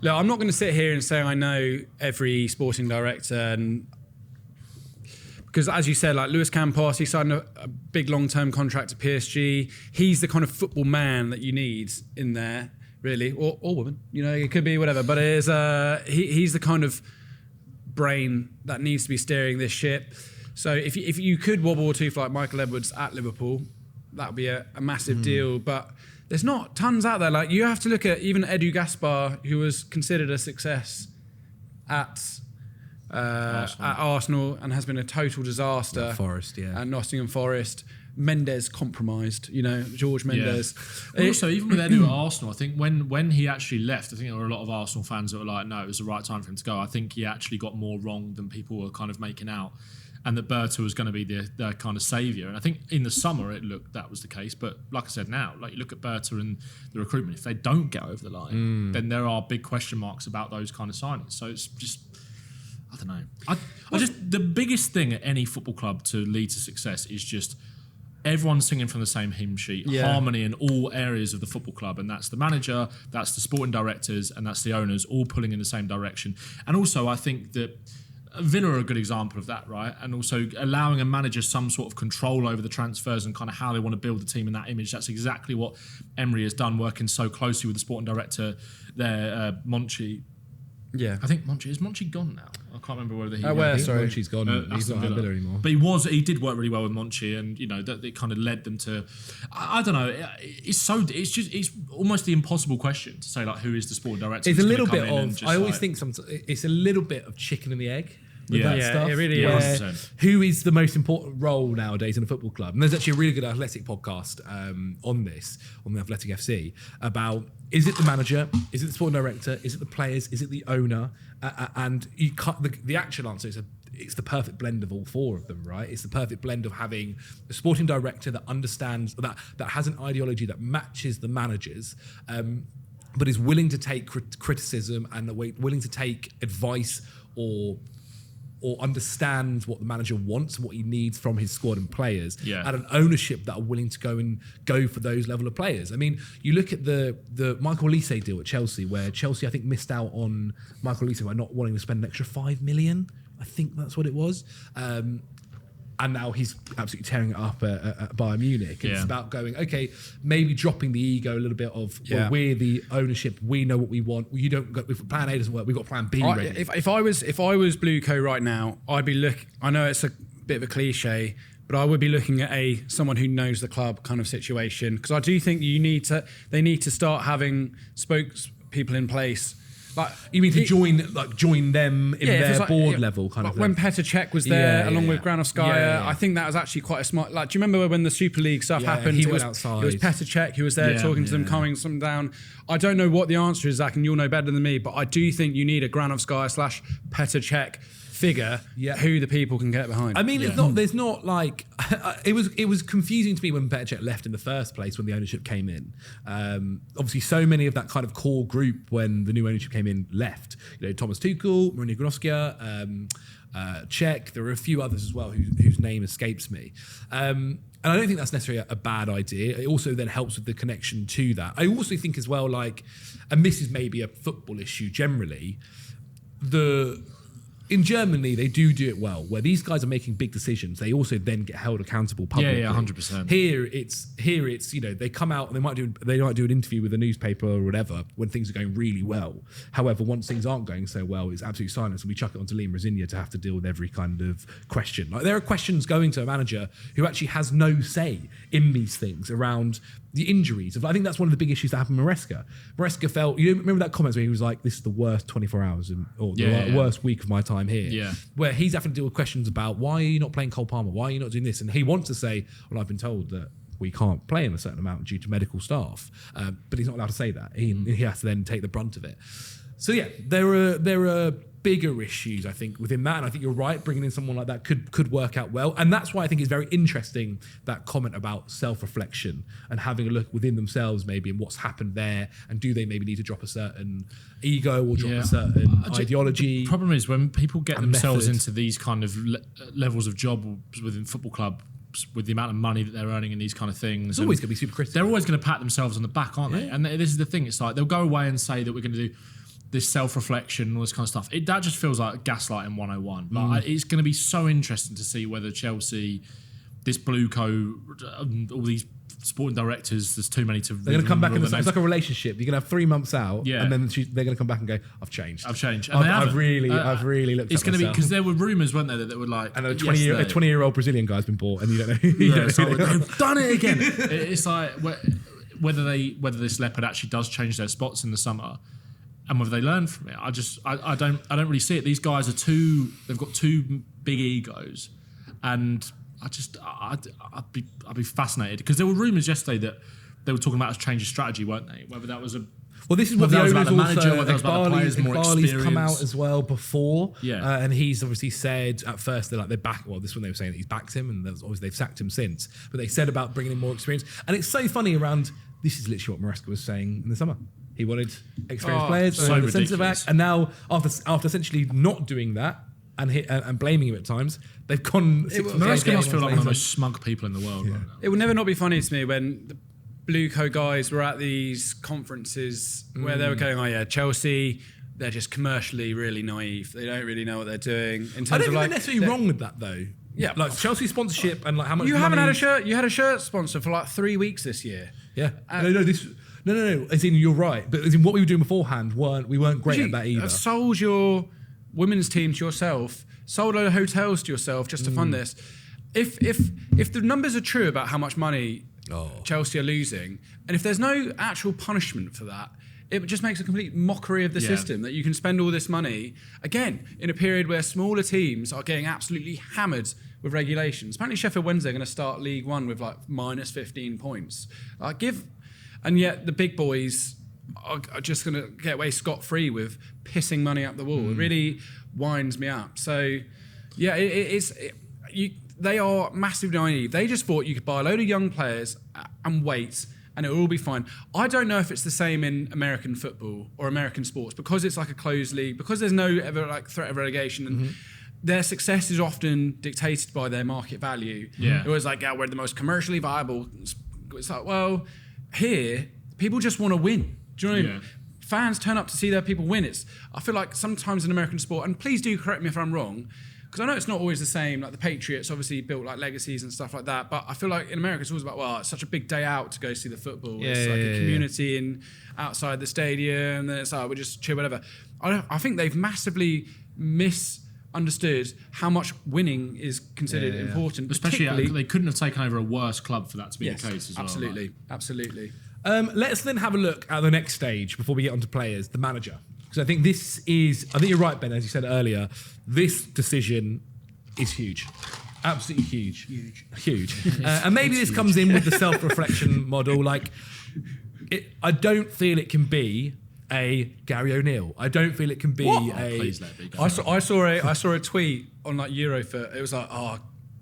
Speaker 2: I'm not going to sit here and say I know every sporting director, and because as you said, like Luis Campos, he signed a big long-term contract to PSG. He's the kind of football man that you need in there. Really, or woman, it could be whatever. But it is he's the kind of brain that needs to be steering this ship. So if you could wobble or two for like Michael Edwards at Liverpool, that would be a massive deal. But there's not tons out there. Like you have to look at even Edu Gaspar, who was considered a success at Arsenal and has been a total disaster at Nottingham Forest. Mendes compromised, George Mendes.
Speaker 3: Yeah. Also, even with Edu at Arsenal, I think when he actually left, I think there were a lot of Arsenal fans that were like, no, it was the right time for him to go. I think he actually got more wrong than people were kind of making out, and that Berta was going to be the kind of saviour. And I think in the summer it looked that was the case. But like I said, now, like you look at Berta and the recruitment, if they don't get over the line, then there are big question marks about those kind of signings. So it's just, I don't know. I just, the biggest thing at any football club to lead to success is just everyone's singing from the same hymn sheet, harmony in all areas of the football club, and that's the manager, that's the sporting directors, and that's the owners, all pulling in the same direction. And also, I think that Villa are a good example of that, right? And also allowing a manager some sort of control over the transfers and kind of how they want to build the team in that image. That's exactly what Emery has done, working so closely with the sporting director there, Monchi.
Speaker 2: Yeah,
Speaker 3: I think is Monchi gone now? I can't remember whether he.
Speaker 1: Sorry, Monchi's gone. He's not at Villa anymore.
Speaker 3: But he did work really well with Monchi, and that it kind of led them to. I don't know. It's almost the impossible question to say like who is the sporting director.
Speaker 1: It's a little bit of. I always think it's a little bit of chicken and the egg. With that stuff,
Speaker 2: it really is.
Speaker 1: Who is the most important role nowadays in a football club? And there's actually a really good athletic podcast on this, on the Athletic FC, about is it the manager, is it the sporting director, is it the players, is it the owner? And you cut the actual answer is it's the perfect blend of all four of them, right? It's the perfect blend of having a sporting director that understands that has an ideology that matches the manager's. But is willing to take criticism and willing to take advice or understands what the manager wants and what he needs from his squad and players, and an ownership that are willing to go for those level of players. I mean, you look at the Michael Olise deal at Chelsea, where Chelsea I think missed out on Michael Olise by not wanting to spend an extra $5 million. I think that's what it was. And now he's absolutely tearing it up at Bayern Munich. It's about going, okay, maybe dropping the ego a little bit of, well, we're the ownership, we know what we want. You don't go, if plan A doesn't work, we've got plan B ready.
Speaker 2: If I was Blue Co right now, I'd be looking. I know it's a bit of a cliche, but I would be looking at someone who knows the club kind of situation, because I do think they need to start having spokespeople in place.
Speaker 1: Like, you mean to join them in their board level kind of thing?
Speaker 2: When Petr Cech was there, along with Granovskaya, I think that was actually quite a smart. Like, do you remember when the Super League stuff happened?
Speaker 1: He went outside.
Speaker 2: It was Petr Cech who was there talking to them, calming them down. I don't know what the answer is, Zach, and you'll know better than me, but I do think you need a Granovskaya / Petr Cech figure who the people can get behind.
Speaker 1: I mean, it's not. There's not like it was confusing to me when Petr Cech left in the first place when the ownership came in. Obviously, so many of that kind of core group when the new ownership came in left. Thomas Tuchel, Mourinho, Granovskaya, Cech. There were a few others as well whose name escapes me. And I don't think that's necessarily a bad idea. It also then helps with the connection to that. I also think as well, and this is maybe a football issue generally, in Germany, they do it well, where these guys are making big decisions. They also then get held accountable publicly.
Speaker 3: Yeah, 100%.
Speaker 1: Here, it's they come out and they might do an interview with a newspaper or whatever when things are going really well. However, once things aren't going so well, it's absolute silence, and we chuck it onto Liam Rosenior to have to deal with every kind of question. Like, there are questions going to a manager who actually has no say in these things around the injuries. I think that's one of the big issues that happened with Maresca. Maresca felt, remember that comment where he was like, this is the worst 24 hours or the worst week of my time here.
Speaker 3: Yeah.
Speaker 1: Where he's having to deal with questions about, why are you not playing Cole Palmer? Why are you not doing this? And he wants to say, well, I've been told that we can't play him a certain amount due to medical staff. But he's not allowed to say that. He has to then take the brunt of it. So yeah, there are bigger issues, I think, within that. And I think you're right, bringing in someone like that could work out well. And that's why I think it's very interesting, that comment about self-reflection and having a look within themselves maybe and what's happened there, and do they maybe need to drop a certain ego or drop a certain ideology.
Speaker 3: The problem is when people get themselves
Speaker 1: method
Speaker 3: into these kind of levels of jobs within football clubs, with the amount of money that they're earning and these kind of things,
Speaker 1: it's always going to be super critical.
Speaker 3: They're always going to pat themselves on the back, aren't they? And this is the thing, it's like they'll go away and say that we're going to do this self-reflection and all this kind of stuff. That just feels like gaslighting 101. Like, it's going to be so interesting to see whether Chelsea, this Blue Co, all these sporting directors, there's too many to...
Speaker 1: They're going to come back and it's like a relationship. You're going to have 3 months out, and then they're going to come back and go, I've changed.
Speaker 3: And
Speaker 1: I've really looked
Speaker 3: it's
Speaker 1: at
Speaker 3: going to be,
Speaker 1: myself.
Speaker 3: because there were rumours, weren't there, that were like...
Speaker 1: And a 20-year-old Brazilian guy's been bought and you don't know.
Speaker 3: They've done it again. It's like whether this leopard actually does change their spots in the summer, and whether they learn from it. I don't really see it. These guys they've got too big egos, and I'd be fascinated, because there were rumours yesterday that they were talking about a change of strategy, weren't they? Whether that was
Speaker 1: well, this is what the owners also...
Speaker 3: Iqbali's
Speaker 1: come out as well before,
Speaker 3: yeah.
Speaker 1: And he's obviously said at first this one they were saying that he's backed him, and obviously they've sacked him since. But they said about bringing in more experience, and it's so funny around. This is literally what Maresca was saying in the summer. He wanted experienced players,
Speaker 3: so
Speaker 1: the centre back, and now after essentially not doing that and blaming him at times, they've gone.
Speaker 3: Maresca must feel like one of the most smug people in the world right now.
Speaker 2: It will never not be funny to me when the Blue Co guys were at these conferences where they were going, Chelsea they're just commercially really naive. They don't really know what they're doing. In terms
Speaker 1: I don't
Speaker 2: of
Speaker 1: think
Speaker 2: like,
Speaker 1: they're necessarily wrong with that though.
Speaker 2: Yeah.
Speaker 1: Like Chelsea sponsorship and like how much
Speaker 2: you
Speaker 1: money...
Speaker 2: haven't had a shirt. You had a shirt sponsor for like 3 weeks this year.
Speaker 1: Yeah. No. As in, you're right. But as in what we were doing beforehand, we weren't great at that either.
Speaker 2: Sold your women's team to yourself, sold a load of hotels to yourself just to fund this. If the numbers are true about how much money Chelsea are losing, and if there's no actual punishment for that, it just makes a complete mockery of the system that you can spend all this money, again, in a period where smaller teams are getting absolutely hammered with regulations. Apparently Sheffield Wednesday are going to start League One with like minus 15 points. And yet the big boys are just going to get away scot-free with pissing money up the wall. It really winds me up. So, yeah, they are massively naive. They just thought you could buy a load of young players and wait, and it will all be fine. I don't know if it's the same in American football or American sports, because it's like a closed league, because there's no ever like threat of relegation, and their success is often dictated by their market value. It was like, we're the most commercially viable. It's like, well, here, people just want to win. Do you know what I mean? Fans turn up to see their people win. I feel like sometimes in American sport, and please do correct me if I'm wrong, because I know it's not always the same. Like the Patriots obviously built like legacies and stuff like that. But I feel like in America it's always about, well, it's such a big day out to go see the football. It's like a community outside the stadium. And it's like, we just chill, whatever. I think they've massively misunderstood how much winning is considered important.
Speaker 3: Especially they couldn't have taken over a worse club for that to be the case as well.
Speaker 2: Absolutely.
Speaker 1: Let's then have a look at the next stage before we get onto players, the manager. Because I think I think you're right, Ben, as you said earlier, this decision is huge. Absolutely huge. And maybe this comes in with the self-reflection model. Like, I don't feel it can be a Gary O'Neill. I don't feel it can be
Speaker 3: Please let it be.
Speaker 2: I saw a tweet on like Eurofoot. It was like,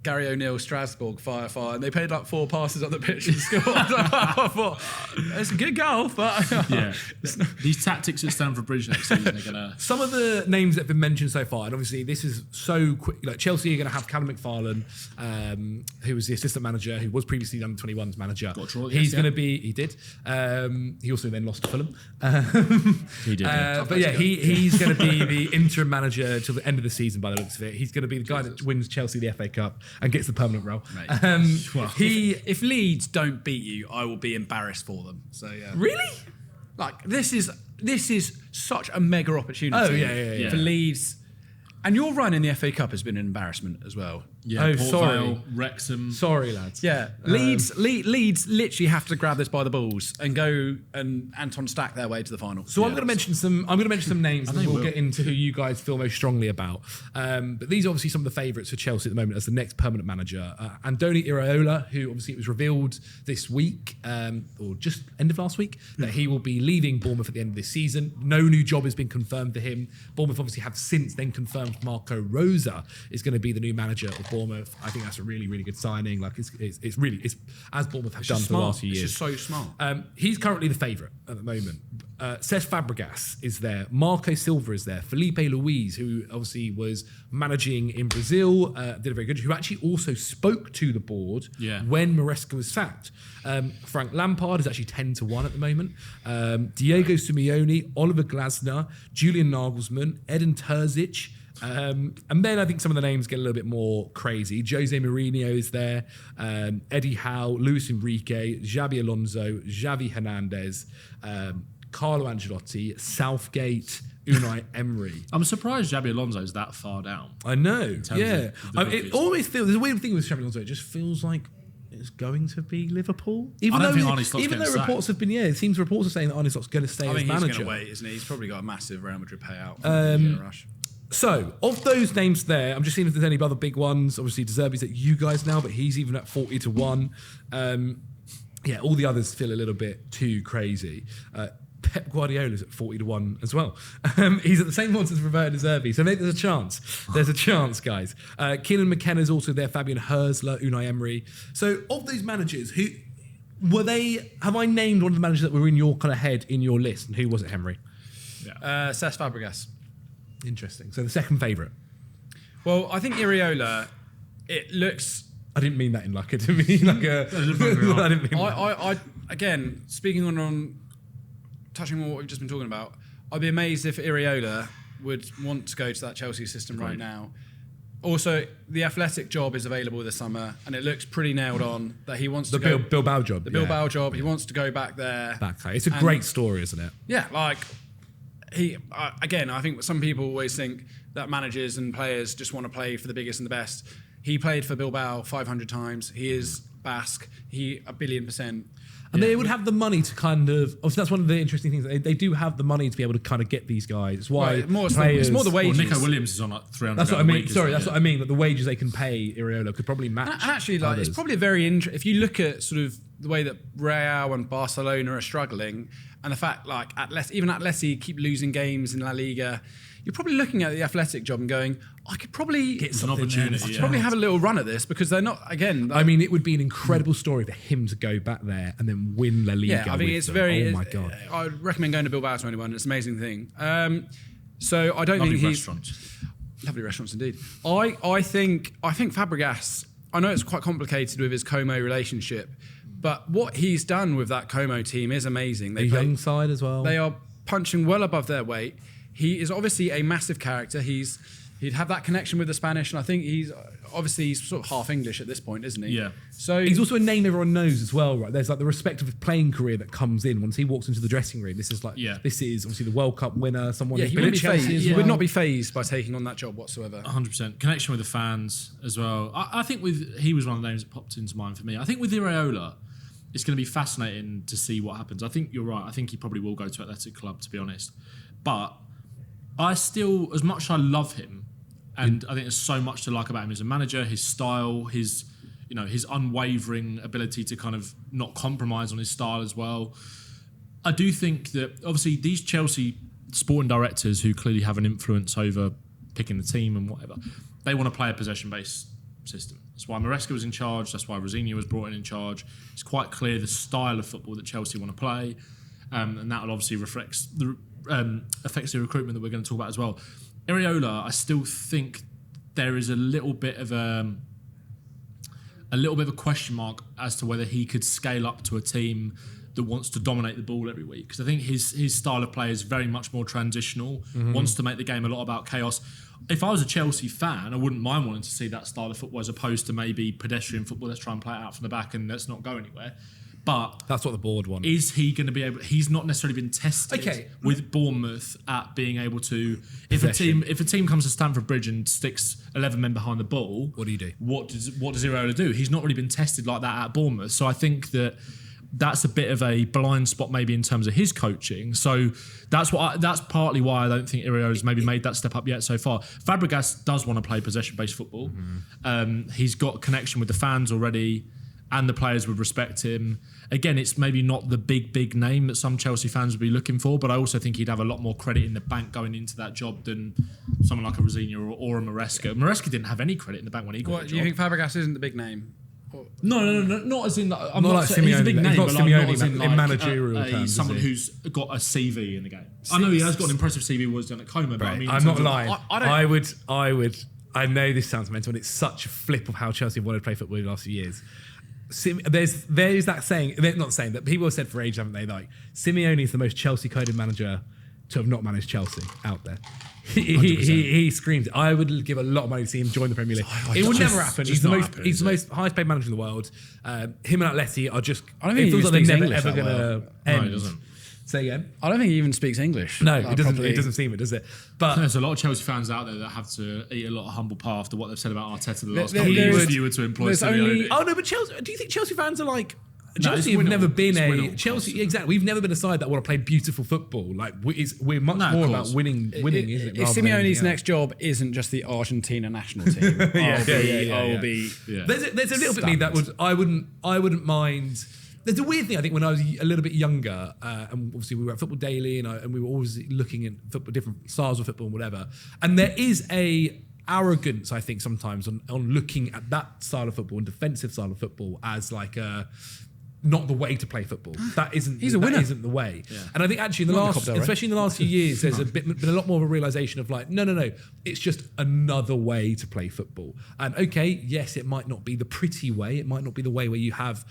Speaker 2: Gary O'Neill, Strasbourg, fire, and they paid like 4 passes on the pitch and scored. I thought, it's a good goal, but
Speaker 3: these tactics at Stamford Bridge next season are gonna.
Speaker 1: Some of the names that have been mentioned so far, and obviously this is so quick. Like Chelsea are going to have Callum McFarlane, who was the assistant manager, who was previously the under-21s manager. He's going to be. He did. He also then lost to Fulham.
Speaker 3: He did.
Speaker 1: But yeah, he's going to be the interim manager till the end of the season. By the looks of it, he's going to be the guy that wins Chelsea the FA Cup and gets the permanent role.
Speaker 2: If Leeds don't beat you, I will be embarrassed for them. So yeah.
Speaker 1: Really?
Speaker 2: Like this is such a mega opportunity for Leeds. And your run in the FA Cup has been an embarrassment as well.
Speaker 3: Yeah, sorry. Wrexham.
Speaker 1: Sorry, lads.
Speaker 2: Yeah, Leeds literally have to grab this by the balls and go and Anton Stack their way to the final.
Speaker 1: So I'm going to mention some names, and we'll get into who you guys feel most strongly about. But these are obviously some of the favourites for Chelsea at the moment as the next permanent manager. Andoni Iraola, who obviously it was revealed this week, or just end of last week, that he will be leaving Bournemouth at the end of this season. No new job has been confirmed for him. Bournemouth obviously have since then confirmed Marco Rosa is going to be the new manager of Bournemouth. I think that's a really, really good signing. Like it's really as Bournemouth have done for the last few years.
Speaker 2: It's just so smart.
Speaker 1: He's currently the favourite at the moment. Cesc Fabregas is there. Marco Silva is there. Felipe Luis, who obviously was managing in Brazil, did a very good. Who actually also spoke to the board when Maresca was sacked. Frank Lampard is actually 10-1 at the moment. Diego Simeone, Oliver Glasner, Julian Nagelsmann, Edin Terzic. And then I think some of the names get a little bit more crazy. Jose Mourinho is there, Eddie Howe, Luis Enrique, Xabi Alonso, Xavi Hernandez, Carlo Ancelotti, Southgate, Unai Emery.
Speaker 3: I'm surprised Xabi Alonso's that far down.
Speaker 1: I know, yeah. It always feels, there's a weird thing with Xabi Alonso, it just feels like it's going to be Liverpool. Even though reports have been, it seems reports are saying that Arne Slot's going to stay as manager.
Speaker 2: He's going to wait, isn't he? He's probably got a massive Real Madrid payout. Rush.
Speaker 1: So, of those names there, I'm just seeing if there's any other big ones. Obviously, De Zerbi's at you guys now, but he's even at 40-1. All the others feel a little bit too crazy. Pep Guardiola's at 40-1 as well. He's at the same odds as Roberto De Zerbi, so maybe there's a chance. There's a chance, guys. Keenan McKenna's also there, Fabian Herzler, Unai Emery. So, of those managers, who were they? Have I named one of the managers that were in your kind of head in your list? And who was it, Henry?
Speaker 2: Cesc Fabregas.
Speaker 1: Interesting. So the second favourite.
Speaker 2: Well, I think Iraola, it looks...
Speaker 1: I didn't mean that in like a... I didn't mean
Speaker 2: I again, speaking on touching on what we've just been talking about, I'd be amazed if Iraola would want to go to that Chelsea system right now. Also, the Athletic job is available this summer, and it looks pretty nailed on that he wants to go.
Speaker 1: The Bilbao job.
Speaker 2: The Bilbao job. He wants to go back there.
Speaker 1: It's a great story, isn't it?
Speaker 2: Yeah, like I think some people always think that managers and players just want to play for the biggest and the best. He played for Bilbao 500 times. He is Basque. He 1,000,000,000%.
Speaker 1: And they would have the money to kind of. Obviously, that's one of the interesting things. They do have the money to be able to kind of get these guys. It's why
Speaker 2: it's more the wages.
Speaker 3: Well, Nico Williams is on like 300.
Speaker 1: That's what I mean.
Speaker 3: Week,
Speaker 1: Sorry, that's what I mean. That the wages they can pay Iraola could probably match.
Speaker 2: And actually, like
Speaker 1: others.
Speaker 2: it's probably a very if you look at sort of the way that Real and Barcelona are struggling, and the fact like even Atleti keep losing games in La Liga, you're probably looking at the Athletic job and going, I could probably
Speaker 3: get an opportunity.
Speaker 2: I could probably have a little run at this because they're not again.
Speaker 1: I mean, it would be an incredible story for him to go back there and then win La Liga.
Speaker 2: Yeah, I mean, it's
Speaker 1: them.
Speaker 2: very.
Speaker 1: Oh my god!
Speaker 2: I would recommend going to Bilbao to anyone. It's an amazing thing. So I don't
Speaker 3: Lovely
Speaker 2: think he's
Speaker 3: restaurants.
Speaker 2: lovely restaurants indeed. I think Fabregas. I know it's quite complicated with his Como relationship, but what he's done with that Como team is amazing.
Speaker 1: The young side as well.
Speaker 2: They are punching well above their weight. He is obviously a massive character. He'd have that connection with the Spanish, and I think he's sort of half English at this point, isn't he?
Speaker 3: Yeah.
Speaker 2: So
Speaker 1: he's also a name everyone knows as well, right? There's like the respect of his playing career that comes in once he walks into the dressing room. This is obviously the World Cup winner, someone
Speaker 2: yeah,
Speaker 1: who's
Speaker 2: he
Speaker 1: been
Speaker 2: would,
Speaker 1: at Chelsea as well.
Speaker 2: would not be phased by taking on that job whatsoever.
Speaker 3: 100% connection with the fans as well. I think he was one of the names that popped into mind for me. I think with Iraola, it's going to be fascinating to see what happens. I think you're right. I think he probably will go to Athletic Club, to be honest. But I still, as much as I love him, and I think there's so much to like about him as a manager, his style, his unwavering ability to kind of not compromise on his style as well. I do think that obviously these Chelsea sporting directors who clearly have an influence over picking the team and whatever, they want to play a possession-based system. That's why Maresca was in charge. That's why Rosenior was brought in charge. It's quite clear the style of football that Chelsea want to play, and that will obviously affects the recruitment that we're going to talk about as well. Iraola, I still think there is a little bit of a question mark as to whether he could scale up to a team that wants to dominate the ball every week. Because I think his style of play is very much more transitional, wants to make the game a lot about chaos. If I was a Chelsea fan, I wouldn't mind wanting to see that style of football as opposed to maybe pedestrian football. Let's try and play it out from the back and let's not go anywhere. But
Speaker 1: that's what the board wants.
Speaker 3: Is he going to be able? He's not necessarily been tested with Bournemouth at being able to. If a team comes to Stamford Bridge and sticks 11 men behind the ball,
Speaker 1: what do you do?
Speaker 3: What does Iraola do? He's not really been tested like that at Bournemouth. So I think that's a bit of a blind spot maybe in terms of his coaching. So that's partly why I don't think Iraola's maybe made that step up yet so far. Fabregas does want to play possession-based football. He's got a connection with the fans already, and the players would respect him. Again, it's maybe not the big name that some Chelsea fans would be looking for, but I also think he'd have a lot more credit in the bank going into that job than someone like a Rosenior or a Maresca. Maresca didn't have any credit in the bank when he got the job.
Speaker 2: You think Fabregas isn't the big name?
Speaker 3: No, not as in. I'm
Speaker 1: not
Speaker 3: not
Speaker 1: like
Speaker 3: saying he's a big
Speaker 1: Simeone.
Speaker 3: name,
Speaker 1: He's not
Speaker 3: but
Speaker 1: Simeone
Speaker 3: not as in
Speaker 1: in managerial terms,
Speaker 3: someone
Speaker 1: is he?
Speaker 3: who's got a CV in the game. I know he has got an impressive CV. Was done at Como, but I mean,
Speaker 1: I'm not lying.
Speaker 2: I
Speaker 1: would. I know this sounds mental, and it's such a flip of how Chelsea have wanted to play football in the last few years. There's that saying. They're not saying that people have said for ages, haven't they? Like Simeone is the most Chelsea-coded manager to have not managed Chelsea out there. He screams. I would give a lot of money to see him join the Premier League. It would never happen. He's the most highest paid manager in the world. Him and Atleti are just.
Speaker 2: I don't think
Speaker 1: it feels like they're never ever
Speaker 2: going
Speaker 1: to end.
Speaker 3: No, he doesn't.
Speaker 1: Say again.
Speaker 2: I don't think he even speaks English.
Speaker 1: No, it doesn't. It doesn't seem it, does it? But
Speaker 3: there's a lot of Chelsea fans out there that have to eat a lot of humble pie after what they've said about Arteta the last couple of years. If you were to employ Simeone.
Speaker 1: Oh no, but Chelsea. Do you think Chelsea fans are like?
Speaker 3: No,
Speaker 1: Chelsea have never been a
Speaker 3: Chelsea.
Speaker 1: Exactly. We've never been a side that want to play beautiful football. Like we're much more about winning, isn't it?
Speaker 2: If Simeone's next job isn't just the Argentina national team, I'll be.
Speaker 1: There's a little bit of me that I wouldn't mind. There's a weird thing I think when I was a little bit younger, and obviously we were at Football Daily, and we were always looking at football, different styles of football and whatever. And there is a arrogance, I think, sometimes on looking at that style of football and defensive style of football as like a not the way to play football. That isn't.
Speaker 2: He's a winner.
Speaker 1: That isn't the way.
Speaker 3: Yeah.
Speaker 1: And I think actually, in the last, especially in the last few years, there's been a lot more of a realization of like, no, it's just another way to play football. And okay, yes, it might not be the pretty way. It might not be the way where you have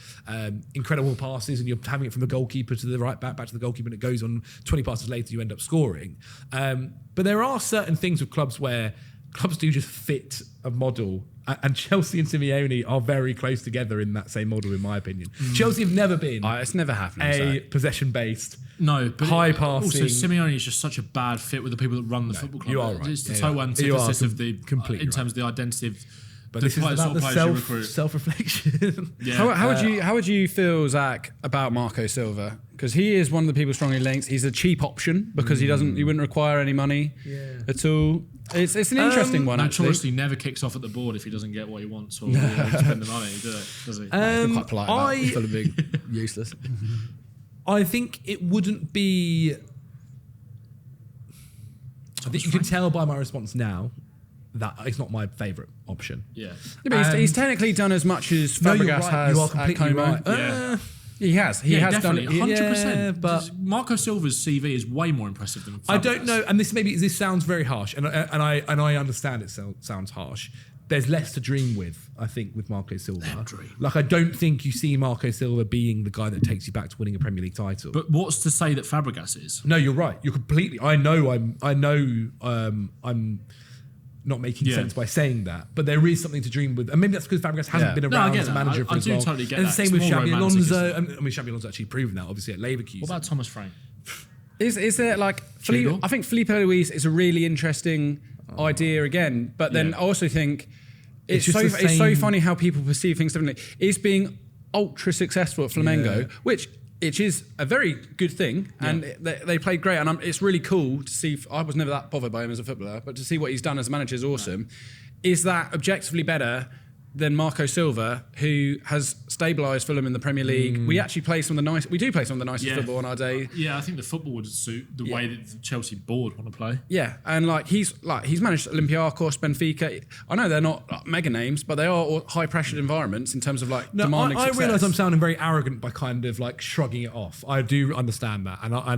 Speaker 1: incredible passes and you're having it from the goalkeeper to the right back to the goalkeeper, and it goes on 20 passes later, you end up scoring. But there are certain things with clubs where clubs do just fit a model, and Chelsea and Simeone are very close together in that same model, in my opinion. Chelsea have never been
Speaker 2: It's never happened.
Speaker 1: a possession-based,
Speaker 3: No, but
Speaker 1: high passing.
Speaker 3: Also, Simeone is just such a bad fit with the people that run the football club.
Speaker 1: you are right.
Speaker 3: It's the
Speaker 1: Yeah,
Speaker 3: total
Speaker 1: yeah.
Speaker 3: antithesis
Speaker 1: You are
Speaker 3: of the
Speaker 1: completely
Speaker 3: in terms of the identity of.
Speaker 1: But this is about
Speaker 3: sort
Speaker 1: the
Speaker 3: of players you recruit.
Speaker 1: self-reflection.
Speaker 3: Yeah.
Speaker 2: How would you feel, Zach, about Marco Silva? Because he is one of the people strongly linked. He's a cheap option because he wouldn't require any money at all. It's an interesting one.
Speaker 3: Notoriously never kicks off at the board if he doesn't get what he wants or he won't spend the money, does he?
Speaker 2: He's quite polite about it. Full of being useless.
Speaker 1: I think it wouldn't be. I think you can tell by my response now that it's not my favourite option.
Speaker 3: Yeah.
Speaker 2: But he's technically done as much as
Speaker 1: No, you're
Speaker 2: Fabregas
Speaker 1: right.
Speaker 2: has
Speaker 1: You are
Speaker 2: at
Speaker 1: completely
Speaker 2: Como.
Speaker 1: right.
Speaker 3: Yeah.
Speaker 2: He has. He has done
Speaker 3: definitely,
Speaker 2: it.
Speaker 3: 100%.
Speaker 1: but-
Speaker 3: Marco Silva's CV is way more impressive than Fabregas.
Speaker 1: I don't know, and this sounds very harsh, and I understand it sounds harsh. There's less to dream with, I think, with Marco Silva. Like, I don't think you see Marco Silva being the guy that takes you back to winning a Premier League title.
Speaker 3: But what's to say that Fabregas is?
Speaker 1: No, you're right. You're completely. I know. I'm not making sense by saying that, but there is something to dream with, and maybe that's because Fabregas hasn't been
Speaker 3: No, I
Speaker 1: around
Speaker 3: get
Speaker 1: as a
Speaker 3: that.
Speaker 1: manager for
Speaker 3: I
Speaker 1: as
Speaker 3: do
Speaker 1: long.
Speaker 3: totally get
Speaker 1: and
Speaker 3: that.
Speaker 1: the same
Speaker 3: It's
Speaker 1: with
Speaker 3: more
Speaker 1: Xabi
Speaker 3: romantic,
Speaker 1: Alonso.
Speaker 3: isn't
Speaker 1: I mean, Xabi Alonso actually proven that, obviously, at Leverkusen.
Speaker 3: What about Thomas Frank?
Speaker 2: Is there like I think Felipe Luis is a really interesting idea again, but then I also think it's
Speaker 1: just the
Speaker 2: so
Speaker 1: same-
Speaker 2: funny how people perceive things differently. Is being ultra successful at Flamengo, which is a very good thing, and they played great, and it's really cool to see. I was never that bothered by him as a footballer, but to see what he's done as a manager is awesome. Is that objectively better than Marco Silva, who has stabilised Fulham in the Premier League? We actually play some of the we do play some of the nicest football on our day.
Speaker 3: Yeah, I think the football would suit the way that the Chelsea board want to play.
Speaker 2: Yeah, and he's managed Olympiacos, Benfica. I know they're not mega names, but they are all high pressured environments in terms of demanding
Speaker 1: I
Speaker 2: success.
Speaker 1: realise I'm sounding very arrogant by kind of like shrugging it off. I do understand that, and I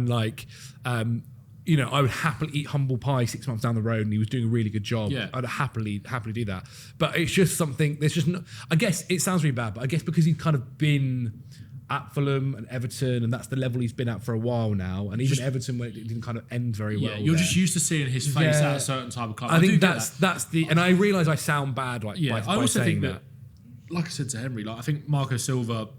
Speaker 1: would happily eat humble pie 6 months down the road, and he was doing a really good job.
Speaker 3: Yeah.
Speaker 1: I'd happily do that. But it's just something. There's just no, I guess it sounds really bad, but I guess because he's kind of been at Fulham and Everton, and that's the level he's been at for a while now. And even Everton, when it didn't kind of end very well.
Speaker 3: Yeah, you're
Speaker 1: there.
Speaker 3: just used to seeing his face at a certain type of club.
Speaker 1: I think
Speaker 3: do get
Speaker 1: that's the, and I realise I sound bad by
Speaker 3: I also
Speaker 1: saying
Speaker 3: think that, like I said to Henry, I think Marco Silva.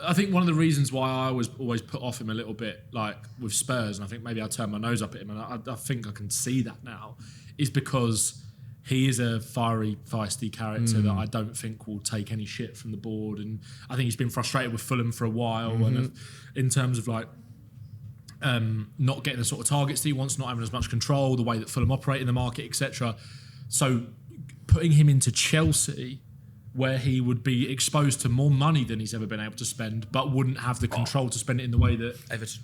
Speaker 3: I think one of the reasons why I was always put off him a little bit, like with Spurs, and I think maybe I turned my nose up at him, and I think I can see that now, is because he is a fiery, feisty character that I don't think will take any shit from the board, and I think he's been frustrated with Fulham for a while, and in terms of not getting the sort of targets that he wants, not having as much control, the way that Fulham operate in the market, etc. So putting him into Chelsea, where he would be exposed to more money than he's ever been able to spend, but wouldn't have the control to spend it in the way that
Speaker 2: Everton.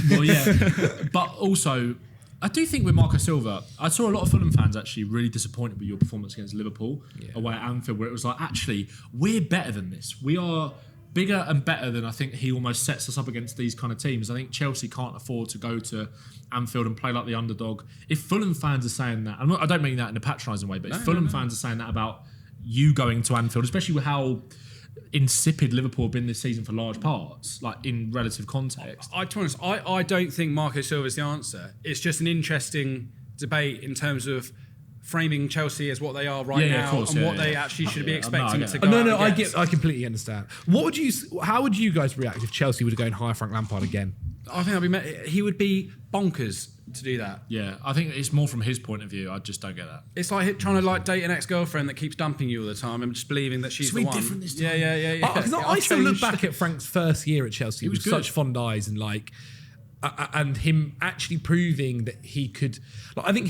Speaker 3: Well, yeah, but also I do think with Marco Silva, I saw a lot of Fulham fans actually really disappointed with your performance against Liverpool away at Anfield, where it was like, actually, we're better than this. We are bigger and better than I think he almost sets us up against these kind of teams. I think Chelsea can't afford to go to Anfield and play like the underdog. If Fulham fans are saying that, I don't mean that in a patronising way, but if Fulham fans are saying that about you going to Anfield, especially with how insipid Liverpool have been this season for large parts, like in relative context.
Speaker 2: To be honest, I don't think Marco Silva is the answer. It's just an interesting debate in terms of framing Chelsea as what they are right now,
Speaker 3: of course,
Speaker 2: and what they actually should be expecting to go.
Speaker 1: I completely understand. How would you guys react if Chelsea were to go and hire Frank Lampard again?
Speaker 2: I think he would be bonkers to do that.
Speaker 3: Yeah, I think it's more from his point of view. I just don't get that.
Speaker 2: It's like trying to date an ex-girlfriend that keeps dumping you all the time and just believing that she's the one.
Speaker 3: different this time.
Speaker 2: Yeah.
Speaker 1: Because I still look back at Frank's first year at Chelsea with
Speaker 3: good.
Speaker 1: such fond eyes, and and him actually proving that he could. I think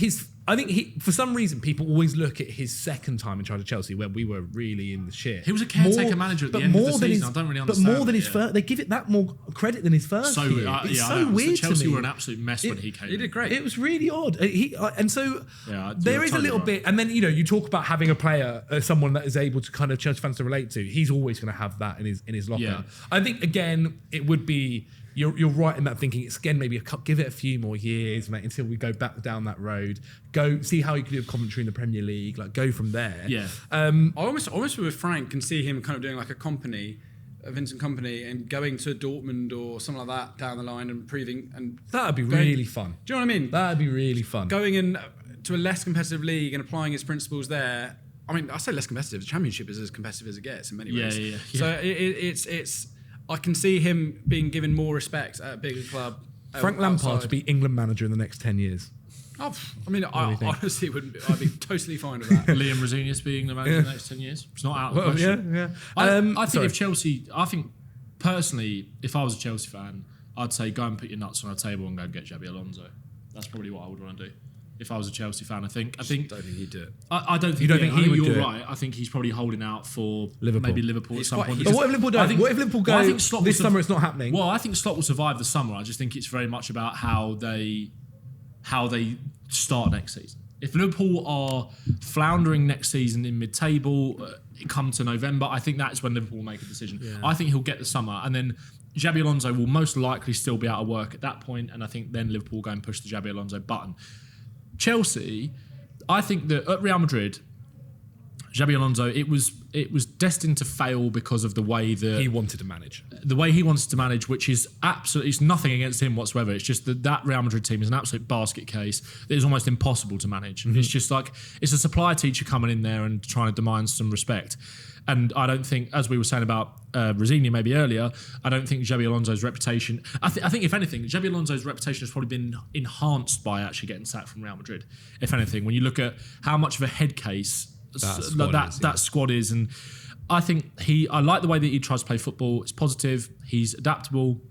Speaker 1: I think for some reason, people always look at his second time in charge of Chelsea, where we were really in the shit.
Speaker 3: He was a caretaker manager at the end of the season. I don't really understand.
Speaker 1: But more than his first, they give it that more credit than his first.
Speaker 3: So
Speaker 1: year. It's so weird to me.
Speaker 3: Chelsea were an absolute mess when he came.
Speaker 2: He did great.
Speaker 1: It was really odd. And so
Speaker 3: Yeah,
Speaker 1: there is a
Speaker 3: totally
Speaker 1: little
Speaker 3: right.
Speaker 1: bit, and then you talk about having a player, someone that is able to kind of Chelsea fans to relate to. He's always going to have that in his locker.
Speaker 3: Yeah.
Speaker 1: I think again, it would be. You're right in that thinking. It's again maybe give it a few more years, mate, until we go back down that road. Go see how you can do commentary in the Premier League. Like go from there.
Speaker 2: Yeah. I almost with Frank can see him kind of doing like a Vincent Company, and going to Dortmund or something like that down the line and proving and
Speaker 1: that'd be really fun.
Speaker 2: Do you know what I mean?
Speaker 1: That'd be really fun.
Speaker 2: Going in to a less competitive league and applying his principles there. I mean, I say less competitive. The Championship is as competitive as it gets in many ways.
Speaker 3: Yeah.
Speaker 2: So it's. I can see him being given more respect at a bigger club.
Speaker 1: Frank Lampard to be England manager in the next 10 years.
Speaker 2: Oh, I mean, I honestly wouldn't. I'd be totally fine with that.
Speaker 3: Liam Rosenior being the manager in the next 10 years. It's not out of the question.
Speaker 1: Yeah.
Speaker 3: I think if Chelsea, personally, if I was a Chelsea fan, I'd say go and put your nuts on a table and go and get Xabi Alonso. That's probably what I would want to do. If I was a Chelsea fan, I don't think
Speaker 2: he'd do it.
Speaker 3: I don't think.
Speaker 1: You don't think he would do it?
Speaker 3: You're right. I think he's probably holding out for
Speaker 1: Liverpool.
Speaker 3: maybe Liverpool at some point.
Speaker 1: But what if Liverpool don't? What if Liverpool go this summer? It's not happening.
Speaker 3: Well, I think Slot will survive the summer. I just think it's very much about how they start next season. If Liverpool are floundering next season in mid-table, come to November, I think that's when Liverpool will make a decision. Yeah. I think he'll get the summer, and then Xabi Alonso will most likely still be out of work at that point, and I think then Liverpool will go and push the Xabi Alonso button. Chelsea, I think that at Real Madrid, Xabi Alonso, it was destined to fail because of the way that
Speaker 1: he wanted to manage.
Speaker 3: The way he wanted to manage, which is absolutely, it's nothing against him whatsoever. It's just that Real Madrid team is an absolute basket case that is almost impossible to manage. Mm-hmm. It's just like, it's a supply teacher coming in there and trying to demand some respect. And I don't think, as we were saying about Rosenior maybe earlier, I don't think Xabi Alonso's reputation... I think if anything, Xabi Alonso's reputation has probably been enhanced by actually getting sacked from Real Madrid. If anything, when you look at how much of a head case that squad is. And I think I like the way that he tries to play football. It's positive. He's adaptable.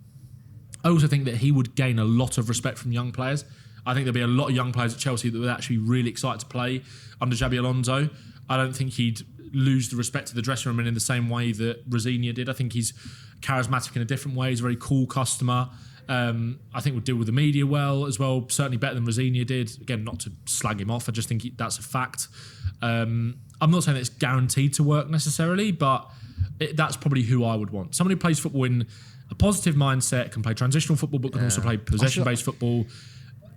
Speaker 3: I also think that he would gain a lot of respect from young players. I think there'll be a lot of young players at Chelsea that would actually really excited to play under Xabi Alonso. I don't think he'd lose the respect of the dressing room in the same way that Rosenior did. I think he's charismatic in a different way. He's a very cool customer. I think would deal with the media well as well. Certainly better than Rosenior did. Again, not to slag him off. I just think that's a fact. I'm not saying that it's guaranteed to work necessarily, but that's probably who I would want. Someone who plays football in a positive mindset, can play transitional football, but can also play possession-based football.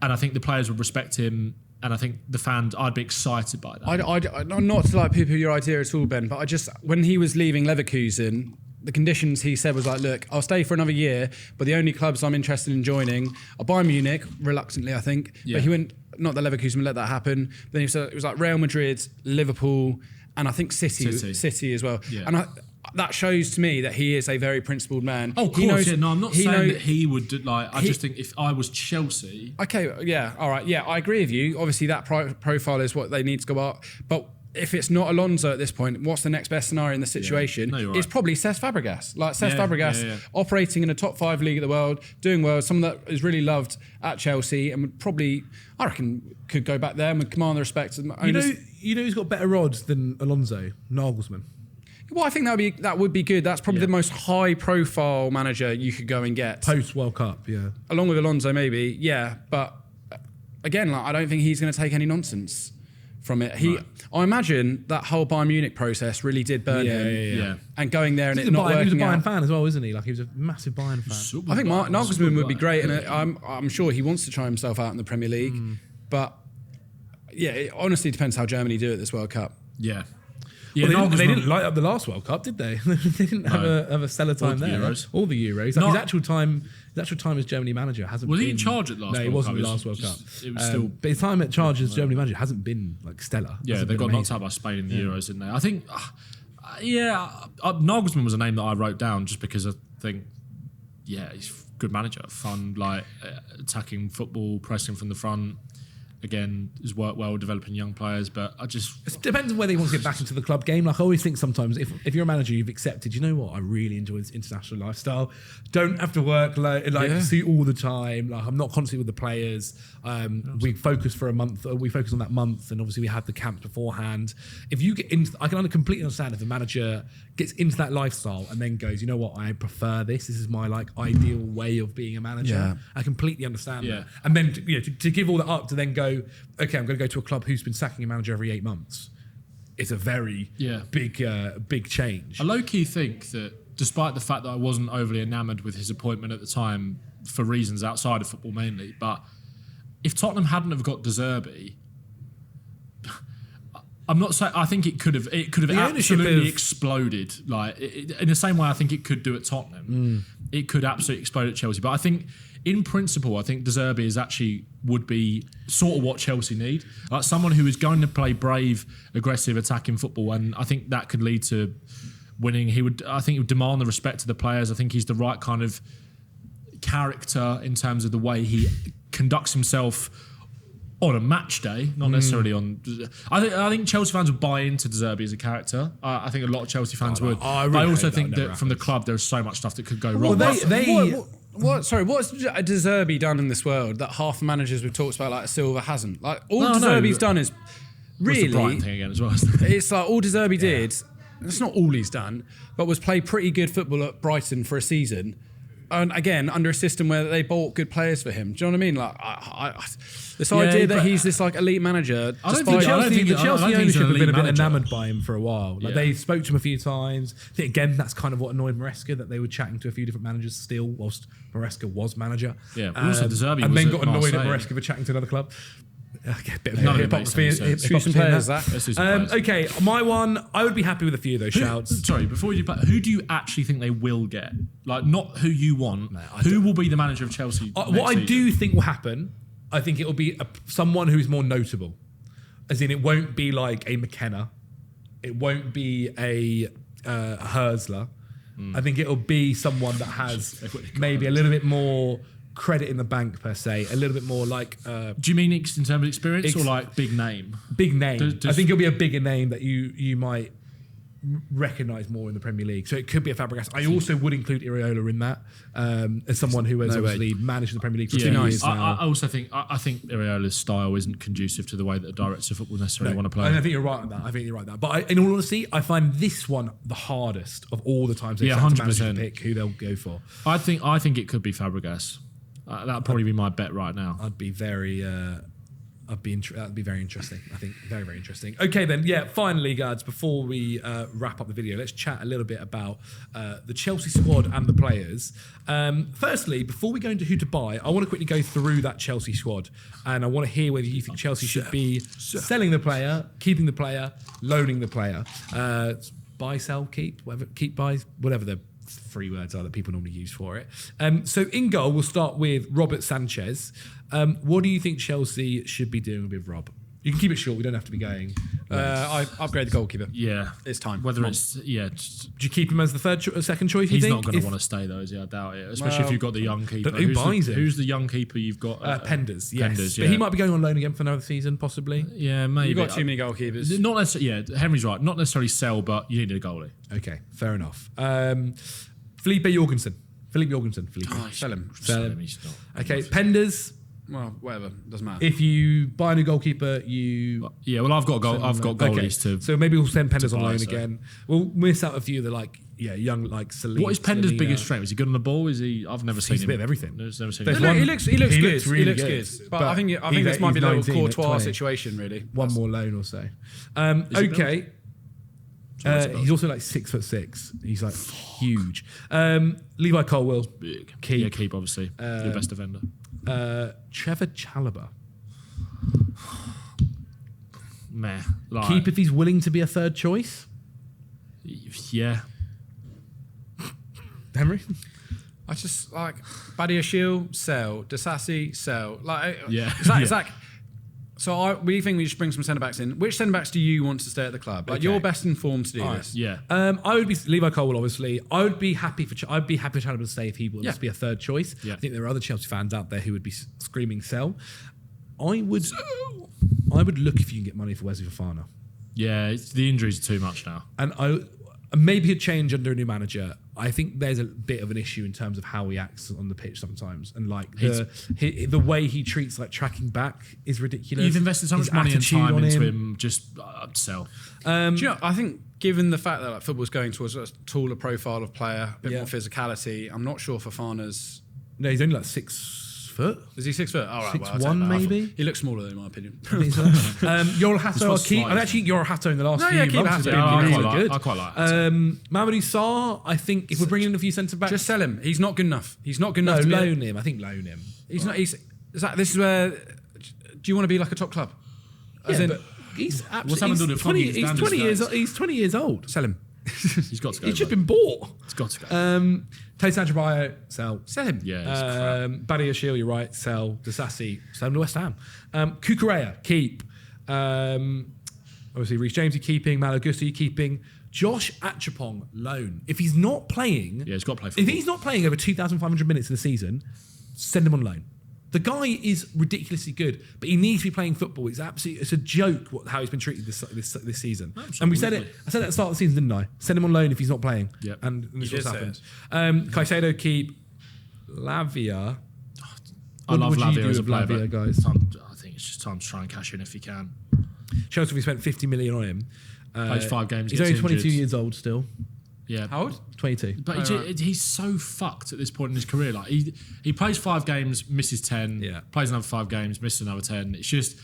Speaker 3: And I think the players would respect him. And I think the fans, I'd be excited by that.
Speaker 2: Not to like poo-poo your idea at all, Ben, but when he was leaving Leverkusen, the conditions he said was like, look, I'll stay for another year, but the only clubs I'm interested in joining are Bayern Munich, reluctantly, I think. Yeah. But he went, not that Leverkusen would let that happen. Then he said it was like Real Madrid, Liverpool, and I think City as well. Yeah. And that shows to me that he is a very principled man.
Speaker 3: Oh, of course. I'm not saying that he would do, I just think if I was Chelsea...
Speaker 2: Okay, yeah, all right. Yeah, I agree with you. Obviously, that profile is what they need to go up. But if it's not Alonso at this point, what's the next best scenario in the situation?
Speaker 3: Yeah. No, you're right.
Speaker 2: It's probably Cesc Fabregas. Cesc Fabregas operating in a top 5 league of the world, doing well, someone that is really loved at Chelsea and would probably, I reckon, could go back there and would command the respect of the owners.
Speaker 1: You know who's got better odds than Alonso? Nagelsmann.
Speaker 2: Well, I think that would be good. That's probably the most high-profile manager you could go and get.
Speaker 1: Post-World Cup, yeah.
Speaker 2: Along with Alonso, maybe, yeah. But again, I don't think he's going to take any nonsense from it. I imagine that whole Bayern Munich process really did burn him. Yeah. And going there and it not working out.
Speaker 1: He was a Bayern fan as well, isn't he? He was a massive Bayern fan.
Speaker 2: I think Nagelsmann would be great, and I'm sure he wants to try himself out in the Premier League. But yeah, it honestly depends how Germany do at this World Cup.
Speaker 3: Yeah.
Speaker 1: Well, they didn't light up the last World Cup, did they? They didn't have a stellar time there. All the Euros. His actual time as Germany manager hasn't been...
Speaker 3: Was he in charge at last World Cup?
Speaker 1: No, he wasn't the last World Cup.
Speaker 3: It was still...
Speaker 1: But his time at charge as Germany manager hasn't been stellar.
Speaker 3: Yeah, they got knocked out by Spain in the Euros, didn't they? I think... Nagelsmann was a name that I wrote down just because I think, he's a good manager. Fun, attacking football, pressing from the front. again, has worked well developing young players. But I just...
Speaker 1: It depends on whether he wants to get back into the club game. Like I always think sometimes if you're a manager, you've accepted, you know what, I really enjoy this international lifestyle. Don't have to work see all the time. Like I'm not constantly with the players. We focus for a month. We focus on that month, and obviously we have the camps beforehand. If you get into, I can completely understand if a manager gets into that lifestyle and then goes, you know what, I prefer this. This is my ideal way of being a manager.
Speaker 2: Yeah.
Speaker 1: I completely understand that. And then to give all that up to then go, okay, I'm going to go to a club who's been sacking a manager every 8 months. It's a very big change.
Speaker 3: I low-key think that despite the fact that I wasn't overly enamoured with his appointment at the time for reasons outside of football mainly, but if Tottenham hadn't have got De Zerbi, I'm not saying I think it could have absolutely exploded. In the same way I think it could do at Tottenham. It could absolutely explode at Chelsea. But I think in principle, I think De Zerbi would be sort of what Chelsea need. Like someone who is going to play brave, aggressive, attacking football, and I think that could lead to winning. I think he would demand the respect of the players. I think he's the right kind of character in terms of the way he conducts himself on a match day, not necessarily on... I think Chelsea fans would buy into De Zerbi as a character. I think a lot of Chelsea fans would.
Speaker 1: I
Speaker 3: also think that from the club, there's so much stuff that could go wrong.
Speaker 2: What's De Zerbi done in this world that half the managers we've talked about, like Silva, hasn't? Like De Zerbi's done is really...
Speaker 3: It's the Brighton thing again as well.
Speaker 2: It's like all De Zerbi did, it's not all he's done, but was play pretty good football at Brighton for a season. And again, under a system where they bought good players for him. Do you know what I mean? Like, this idea that he's this elite manager.
Speaker 1: The Chelsea ownership have been a bit enamoured by him for a while. They spoke to him a few times. I think again that's kind of what annoyed Maresca, that they were chatting to a few different managers still whilst Maresca was manager.
Speaker 3: Yeah, also De Zerbi
Speaker 1: and
Speaker 3: was
Speaker 1: then got annoyed
Speaker 3: Marseille.
Speaker 1: at Maresca for chatting to another club. Okay, a bit of
Speaker 3: hypocrisy.
Speaker 1: Okay, my one, I would be happy with a few of those shouts.
Speaker 3: Sorry, before you do, who do you actually think they will get? Like, not who you want. Who will be the manager of Chelsea?
Speaker 1: What I do think will happen, I think it will be someone who is more notable. As in, it won't be like a McKenna. It won't be a Herzler. I think it'll be someone that has maybe a little bit more credit in the bank per se, a little bit more like...
Speaker 3: do you mean in terms of experience or like big name?
Speaker 1: Big name. I think it'll be a bigger name that you might recognise more in the Premier League. So it could be a Fabregas. I also would include Iraola in that as someone who has obviously managed the Premier League for 2 years now.
Speaker 3: I also think Iraola's style isn't conducive to the way that the directors of football necessarily want to play.
Speaker 1: I think you're right on that. But in all honesty, I find this one the hardest of all the times they've had to manage to pick who they'll go for.
Speaker 3: I think it could be Fabregas. That'd probably be my bet right now.
Speaker 1: That'd be very interesting. I think very, very interesting. Okay, then, finally, guys, before we wrap up the video, let's chat a little bit about the Chelsea squad and the players. Firstly, before we go into who to buy, I want to quickly go through that Chelsea squad, and I want to hear whether you think Chelsea should be selling the player, keeping the player, loaning the player, buy, sell, keep, buy, whatever the 3 words are that people normally use for it. So in goal, we'll start with Robert Sanchez. What do you think Chelsea should be doing with Rob? You can keep it short. We don't have to be going.
Speaker 2: I upgrade the goalkeeper.
Speaker 3: Yeah,
Speaker 2: it's time.
Speaker 3: Whether it's
Speaker 1: do you keep him as the second choice?
Speaker 3: He's not going to want to stay though, is he? I doubt it. Especially if you've got the young keeper.
Speaker 1: But who buys him?
Speaker 3: Who's the young keeper you've got?
Speaker 1: Penders. Yes,
Speaker 3: Penders,
Speaker 1: but he might be going on loan again for another season, possibly.
Speaker 3: Yeah, maybe.
Speaker 2: You've got too many goalkeepers.
Speaker 3: Not necessarily. Yeah, Henry's right. Not necessarily sell, but you need a goalie.
Speaker 1: Okay, fair enough. Felipe Jorgensen.
Speaker 2: Sell him.
Speaker 3: He's not.
Speaker 1: Okay, Penders.
Speaker 2: Well, whatever. Doesn't matter.
Speaker 1: If you buy a new goalkeeper, you...
Speaker 3: Yeah, well, I've got goalies to...
Speaker 1: So maybe we'll send Penders on loan again. We'll miss out a few that young, like Salim.
Speaker 3: What is Penders' biggest strength? Is he good on the ball? I've never seen him.
Speaker 1: He's a bit of everything.
Speaker 2: He looks good. He looks good. But I think this might be a little Courtois situation, really.
Speaker 1: One more loan or so. Okay. He's also like 6'6". He's like huge. Levi Colwell,
Speaker 3: big.
Speaker 1: Keep.
Speaker 3: Yeah, keep obviously your best defender.
Speaker 1: Trevor Chalobah.
Speaker 3: Meh.
Speaker 1: Keep if he's willing to be a third choice.
Speaker 3: Yeah.
Speaker 1: Henry.
Speaker 2: I just like Badiashile, sell. Disasi, sell.
Speaker 3: Yeah.
Speaker 2: Zach. So we think we should bring some centre-backs in. Which centre-backs do you want to stay at the club? Like, you're best informed to do this.
Speaker 3: Yeah.
Speaker 1: I would be Levi Colwell, obviously. I'd be happy for Chalobah to stay if he wants to be a third choice.
Speaker 3: Yeah.
Speaker 1: I think there are other Chelsea fans out there who would be screaming sell. I would look if you can get money for Wesley Fofana.
Speaker 3: Yeah, the injuries are too much now.
Speaker 1: And maybe a change under a new manager. I think there's a bit of an issue in terms of how he acts on the pitch sometimes, and like the way he treats like tracking back is ridiculous.
Speaker 3: You've invested so much
Speaker 1: His
Speaker 3: money and
Speaker 1: attitude
Speaker 3: time
Speaker 1: on
Speaker 3: into him. Just sell.
Speaker 2: Do you know, I think given the fact that like, football's going towards a taller profile of player, a bit more physicality, I'm not sure Fofana's...
Speaker 1: No, he's only like 6 foot.
Speaker 2: Is he 6 foot? All right,
Speaker 1: 6'1" maybe.
Speaker 2: He looks smaller in my opinion.
Speaker 1: Yoel Hato,
Speaker 3: slight,
Speaker 1: and actually Yoel Hato in the last few
Speaker 2: keep
Speaker 1: months has
Speaker 2: Hato.
Speaker 1: been
Speaker 2: Yeah,
Speaker 1: really good.
Speaker 3: I quite like that.
Speaker 1: Mamadou Sarr, I think if we're bringing in a few centre backs,
Speaker 2: Just sell him. He's not good enough. He's not good enough.
Speaker 1: no,
Speaker 2: to
Speaker 1: loan him. I think loan him.
Speaker 2: He's not. This is where. Do you want to be like a top club? As
Speaker 1: Yeah,
Speaker 2: in,
Speaker 1: but he's
Speaker 3: What's happened to the fucking standards?
Speaker 1: He's 20 years old.
Speaker 2: sell him.
Speaker 3: He's got to go.
Speaker 1: He's just
Speaker 3: mate.
Speaker 1: been bought.
Speaker 3: He's got to go.
Speaker 1: Tate Santrabayo, sell.
Speaker 2: Sell him.
Speaker 3: Yeah, he's crap.
Speaker 1: Badia Shield, you're right, sell. Disassi, sell him to West Ham. Kukurea, keep. Obviously, Reece James, you're keeping. Malagusta, you're keeping. Josh Achapong, loan. If he's not playing...
Speaker 3: Yeah, he's got to play
Speaker 1: If
Speaker 3: football.
Speaker 1: he's not playing over 2,500 minutes in the season, send him on loan. The guy is ridiculously good, but he needs to be playing football. It's a joke how he's been treated this season. And we said it. I said it at the start of the season, didn't I? Send him on loan if he's not playing.
Speaker 3: Yep.
Speaker 1: And this is
Speaker 2: did
Speaker 1: what's
Speaker 2: say
Speaker 1: happened. Caicedo, keep. Lavia.
Speaker 3: I love
Speaker 1: What would you
Speaker 3: Lavia
Speaker 1: do
Speaker 3: as a
Speaker 1: with
Speaker 3: player,
Speaker 1: Lavia,
Speaker 3: but
Speaker 1: guys?
Speaker 3: I think it's just time to try and cash in if you can.
Speaker 1: Chelsea, we spent 50 million on him.
Speaker 3: Plays 5 games.
Speaker 1: He's
Speaker 3: gets
Speaker 1: only 22
Speaker 3: injured.
Speaker 1: years old still.
Speaker 3: Yeah.
Speaker 2: How old?
Speaker 1: 22.
Speaker 3: But he's so fucked at this point in his career. Like he plays 5 games, misses 10.
Speaker 1: Yeah.
Speaker 3: Plays another 5 games, misses another 10. It's just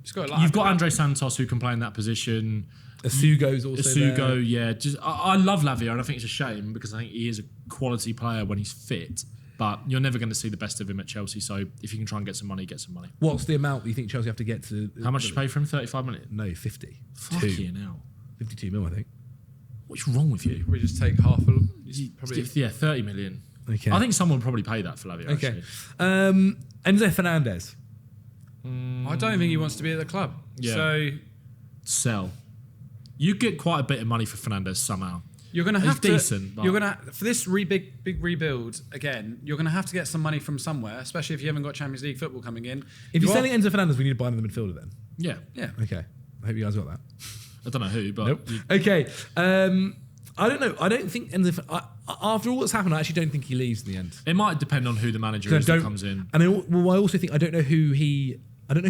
Speaker 2: He's got a lot.
Speaker 3: you've got Andre Santos who can play in that position.
Speaker 1: Asugo's also there.
Speaker 3: Asugo, yeah. Just I love Lavia, and I think it's a shame because I think he is a quality player when he's fit. But you're never going to see the best of him at Chelsea. So if you can try and get some money, get some money.
Speaker 1: What's the amount that you think Chelsea have to get to?
Speaker 3: How much did you pay for him? 35 million.
Speaker 1: No, 50.
Speaker 3: Fucking hell.
Speaker 1: 52 mil, I think.
Speaker 3: What's wrong with you?
Speaker 2: We just take half. Probably.
Speaker 3: Yeah, 30 million.
Speaker 1: Okay.
Speaker 3: I think someone will probably pay that for Lavia.
Speaker 1: Okay.
Speaker 3: Actually.
Speaker 1: Enzo Fernandez.
Speaker 2: I don't think he wants to be at the club.
Speaker 3: Yeah.
Speaker 2: So
Speaker 3: Sell. You get quite a bit of money for Fernandez somehow.
Speaker 2: you're going to have to.
Speaker 3: decent, but-
Speaker 2: You're going to for this big rebuild again. You're going to have to get some money from somewhere, especially if you haven't got Champions League football coming in.
Speaker 1: If you're
Speaker 2: You
Speaker 1: selling Enzo Fernandez, we need to buy another midfielder then.
Speaker 3: Yeah.
Speaker 2: yeah.
Speaker 1: Okay. I hope you guys got that.
Speaker 3: I don't know who, but
Speaker 1: Nope. Okay. I don't know. I don't think Enzo. After all that's happened, I actually don't think he leaves in the end.
Speaker 3: it might depend on who the manager
Speaker 1: I
Speaker 3: is that
Speaker 1: don't-
Speaker 3: comes in.
Speaker 1: And I also think I don't know who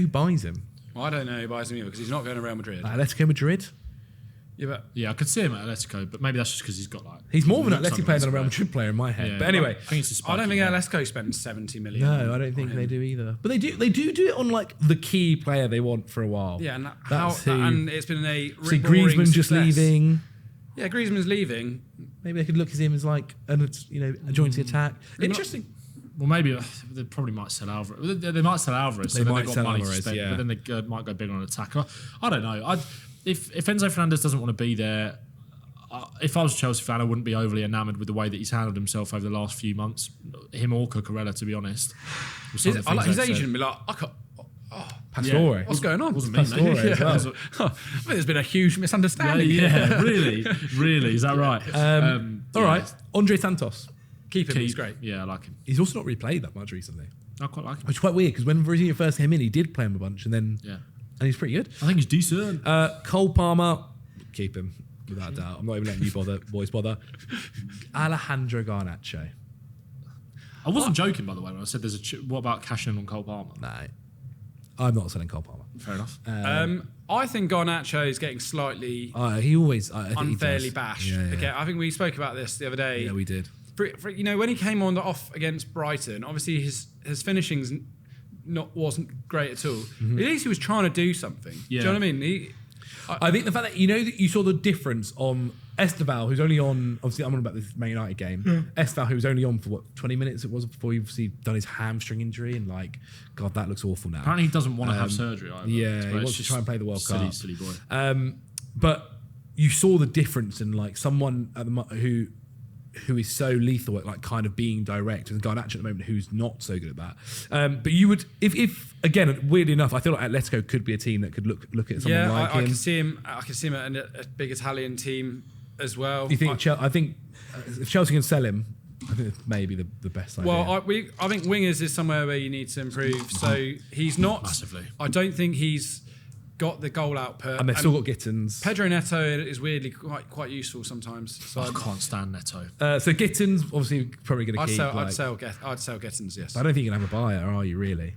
Speaker 1: buys him.
Speaker 2: Well, I don't know who buys him either because he's not going to Real Madrid.
Speaker 1: Atletico Madrid.
Speaker 2: Yeah, but
Speaker 3: Yeah, I could see him at Atletico, but maybe that's just because he's got like.
Speaker 1: He's more of an
Speaker 3: looks
Speaker 1: Atleti
Speaker 3: like
Speaker 1: player than a Real
Speaker 3: player.
Speaker 1: Madrid player in my head.
Speaker 3: Yeah,
Speaker 1: but anyway,
Speaker 3: I think it's a
Speaker 2: I don't think
Speaker 3: spiky
Speaker 2: Atletico spends 70 million.
Speaker 1: no, I don't think they do either. But they do it on like the key player they want for a while.
Speaker 2: Yeah, and
Speaker 1: That's who-
Speaker 2: and it's been a
Speaker 1: See,
Speaker 2: roaring
Speaker 1: Griezmann just
Speaker 2: success.
Speaker 1: leaving.
Speaker 2: Yeah, Griezmann's leaving.
Speaker 1: Maybe they could look at him as like a jointy attack. Interesting.
Speaker 3: Well, maybe they probably might sell Alvarez. They might sell Alvarez.
Speaker 1: They
Speaker 3: so then
Speaker 1: might
Speaker 3: they've got
Speaker 1: sell
Speaker 3: money
Speaker 1: Alvarez,
Speaker 3: to spend,
Speaker 1: yeah.
Speaker 3: but then they might go big on attack. I don't know. If Enzo Fernandez doesn't want to be there, if I was a Chelsea fan, I wouldn't be overly enamoured with the way that he's handled himself over the last few months. Him or Cucurella, to be honest. with some of the
Speaker 2: I like
Speaker 3: things
Speaker 2: his
Speaker 3: they've
Speaker 2: agent
Speaker 3: said.
Speaker 2: be like, I can't.
Speaker 1: Pastore.
Speaker 2: What's going on?
Speaker 3: Wasn't me, mate.
Speaker 1: Pastore as well.
Speaker 2: I think there's been a huge misunderstanding.
Speaker 3: Yeah, really, is that right?
Speaker 1: All right. Andre Santos.
Speaker 2: Keep him. He's great.
Speaker 3: Yeah, I like him.
Speaker 1: He's also not really played that much recently,
Speaker 3: I quite like him.
Speaker 1: which is quite weird because when Rosenior first came in, he did play him a bunch, and
Speaker 3: Yeah,
Speaker 1: he's pretty good.
Speaker 3: I think he's decent.
Speaker 1: Cole Palmer, keep him without a doubt. I'm not even letting you boys bother. Alejandro Garnacho.
Speaker 3: I wasn't joking, by the way, when I said there's what about cashing in on Cole Palmer?
Speaker 1: No, I'm not selling Cole Palmer.
Speaker 3: Fair enough.
Speaker 2: I think Garnacho is getting slightly
Speaker 1: He always I think he
Speaker 2: unfairly
Speaker 1: does.
Speaker 2: bashed.
Speaker 1: Yeah, yeah.
Speaker 2: Okay, I think we spoke about this the other day.
Speaker 1: Yeah, we did.
Speaker 2: For, when he came on the off against Brighton, obviously his finishings wasn't great at all.
Speaker 1: Mm-hmm.
Speaker 2: At least he was trying to do something.
Speaker 3: Yeah.
Speaker 2: Do you know what I mean?
Speaker 1: I think the fact that that you saw the difference on Esteval, who's only on, obviously I'm on about this Man United game. Esteval, who was only on for 20 minutes it was before he obviously done his hamstring injury, and like, God, that looks awful now.
Speaker 3: Apparently he doesn't want to have surgery either.
Speaker 1: Yeah,
Speaker 3: So
Speaker 1: he
Speaker 3: it's
Speaker 1: wants to
Speaker 3: just
Speaker 1: try and play the World Cup.
Speaker 3: Silly boy.
Speaker 1: But you saw the difference in like someone at the who is so lethal at like kind of being direct, and Garnacho at the moment who's not so good at that. But you would, if again, weirdly enough, I feel like Atletico could be a team that could look at someone like
Speaker 2: I
Speaker 1: him.
Speaker 2: can see him. I can see him at a big Italian team as well.
Speaker 1: Do you think? I think if Chelsea can sell him, I think it's maybe the best idea.
Speaker 2: Well, I think wingers is somewhere where you need to improve. So he's not
Speaker 3: Massively.
Speaker 2: I don't think he's got the goal output.
Speaker 1: and they've still got Gittins.
Speaker 2: Pedro Neto is weirdly quite useful sometimes. So
Speaker 3: I can't stand Neto.
Speaker 1: So Gittins, obviously, probably going to
Speaker 2: I'd
Speaker 1: keep.
Speaker 2: sell Gettins, yes.
Speaker 1: I don't think you're going to have a buyer, are you really?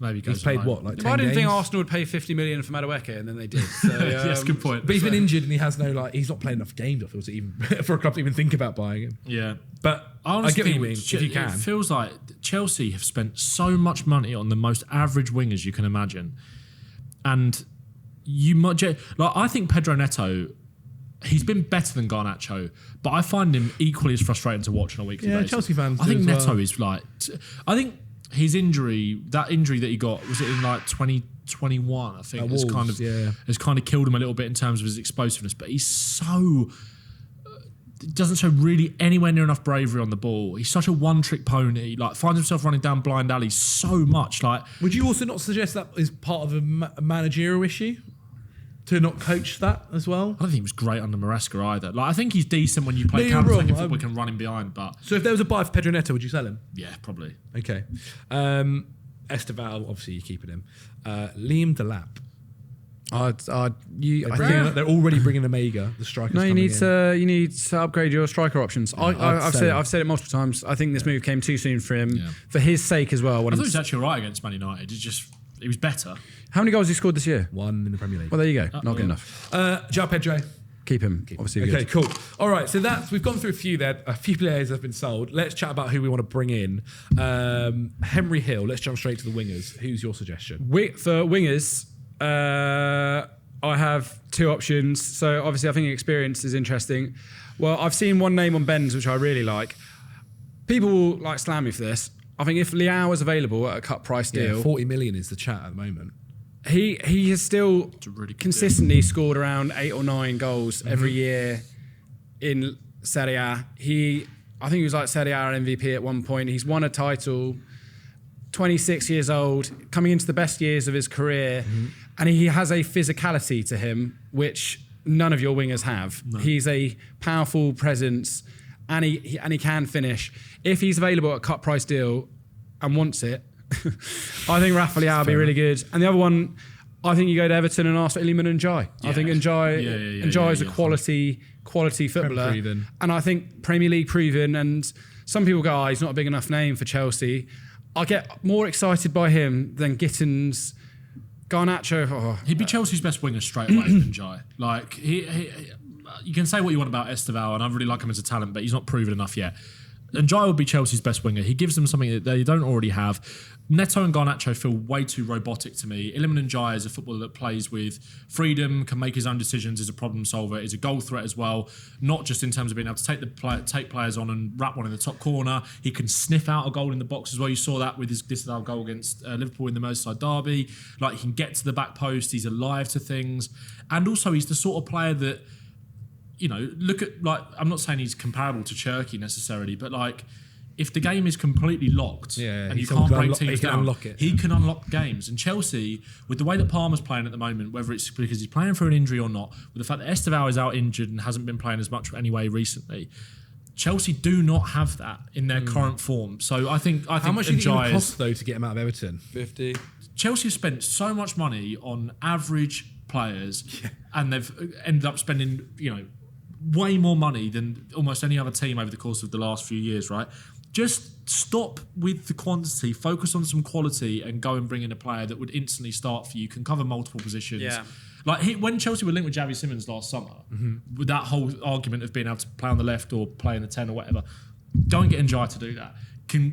Speaker 3: Maybe
Speaker 1: He's
Speaker 3: goes
Speaker 1: played
Speaker 3: on
Speaker 1: what,
Speaker 3: loan.
Speaker 1: like 10
Speaker 2: I didn't think
Speaker 1: games?
Speaker 2: Arsenal would pay 50 million for Madueke, and then they did. So,
Speaker 3: Yes, good point.
Speaker 1: But he's been injured and he has no, he's not playing enough games, I feel, to even for a club to even think about buying him.
Speaker 3: Yeah.
Speaker 1: But I get what you mean, if you can.
Speaker 3: It feels like Chelsea have spent so much money on the most average wingers you can imagine. And you might, I think Pedro Neto, he's been better than Garnacho, but I find him equally as frustrating to watch on a weekly basis.
Speaker 1: Chelsea fans
Speaker 3: I think
Speaker 1: do as
Speaker 3: Neto
Speaker 1: well.
Speaker 3: is I think his injury that he got, was it in 2021? I think
Speaker 1: At
Speaker 3: has
Speaker 1: Wolves,
Speaker 3: has kind of killed him a little bit in terms of his explosiveness. But he's so doesn't show really anywhere near enough bravery on the ball. He's such a one-trick pony. Finds himself running down blind alleys so much.
Speaker 1: Would you also not suggest that is part of a managerial issue? To not coach that as well?
Speaker 3: I don't think he was great under Maresca either. I think he's decent when you play
Speaker 1: No, you're
Speaker 3: counter-attacking
Speaker 1: wrong.
Speaker 3: football, can run him behind. But
Speaker 1: So if there was a buy for Pedro Neto, would you sell him?
Speaker 3: yeah, probably.
Speaker 1: Okay. Esteval, obviously you're keeping him. Liam Delap. I think they're already bringing Omega, the striker.
Speaker 2: No, you need to upgrade your striker options. I've said it multiple times. I think this move came too soon for him, for his sake as well.
Speaker 3: I thought he was actually all right against Man United. He was better.
Speaker 2: How many goals has he scored this year?
Speaker 1: 1 in the Premier League.
Speaker 2: Well, there you go. Not good enough.
Speaker 1: João Pedro.
Speaker 2: Keep him. Obviously
Speaker 1: Okay,
Speaker 2: good.
Speaker 1: cool. All right, so we've gone through a few there. A few players have been sold. Let's chat about who we want to bring in. Henry Hill. Let's jump straight to the wingers. Who's your suggestion?
Speaker 2: For wingers, I have two options. So obviously, I think experience is interesting. Well, I've seen one name on Ben's which I really like. People will slam me for this. I think if Liao was available at a cut price deal,
Speaker 1: 40 million is the chat at the moment.
Speaker 2: he has still
Speaker 3: really good
Speaker 2: consistently scored around 8 or 9 goals every year in Serie A. I think he was Serie A MVP at one point. He's won a title. 26 years old, coming into the best years of his career, and he has a physicality to him which none of your wingers have. No. He's a powerful presence, and he can finish. If he's available at a cut price deal and wants it, I think Rafa Leao will be really good. And the other one, I think you go to Everton and ask for Iliman Ndiaye.
Speaker 3: Yeah.
Speaker 2: I think Ndiaye is a quality footballer, and I think Premier League proven. And some people go, he's not a big enough name for Chelsea. I get more excited by him than Gittins, Garnacho.
Speaker 3: He'd be Chelsea's best winger straight away, Ndiaye. You can say what you want about Esteval, and I really like him as a talent, but he's not proven enough yet. Ndiaye will be Chelsea's best winger. He gives them something that they don't already have. Neto and Garnacho feel way too robotic to me. Iliman Ndiaye is a footballer that plays with freedom, can make his own decisions, is a problem solver, is a goal threat as well. Not just in terms of being able to take players on and wrap one in the top corner. He can sniff out a goal in the box as well. You saw that with his disallowed goal against Liverpool in the Merseyside derby. He can get to the back post. He's alive to things, and also he's the sort of player that, look at, I'm not saying he's comparable to Cherky necessarily, but if the game is completely locked and you can't break teams down, he can unlock games. And Chelsea, with the way that Palmer's playing at the moment, whether it's because he's playing through an injury or not, with the fact that Esteval is out injured and hasn't been playing as much anyway recently, Chelsea do not have that in their current form. So I think
Speaker 1: How much did it even cost though to get him out of Everton?
Speaker 2: 50.
Speaker 3: Chelsea have spent so much money on average players, and they've ended up spending way more money than almost any other team over the course of the last few years, right? Just stop with the quantity, focus on some quality, and go and bring in a player that would instantly start for you, can cover multiple positions.
Speaker 2: Yeah.
Speaker 3: When Chelsea were linked with Xavi Simons last summer, with that whole argument of being able to play on the left or play in the 10 or whatever, don't get Ndiaye to do that.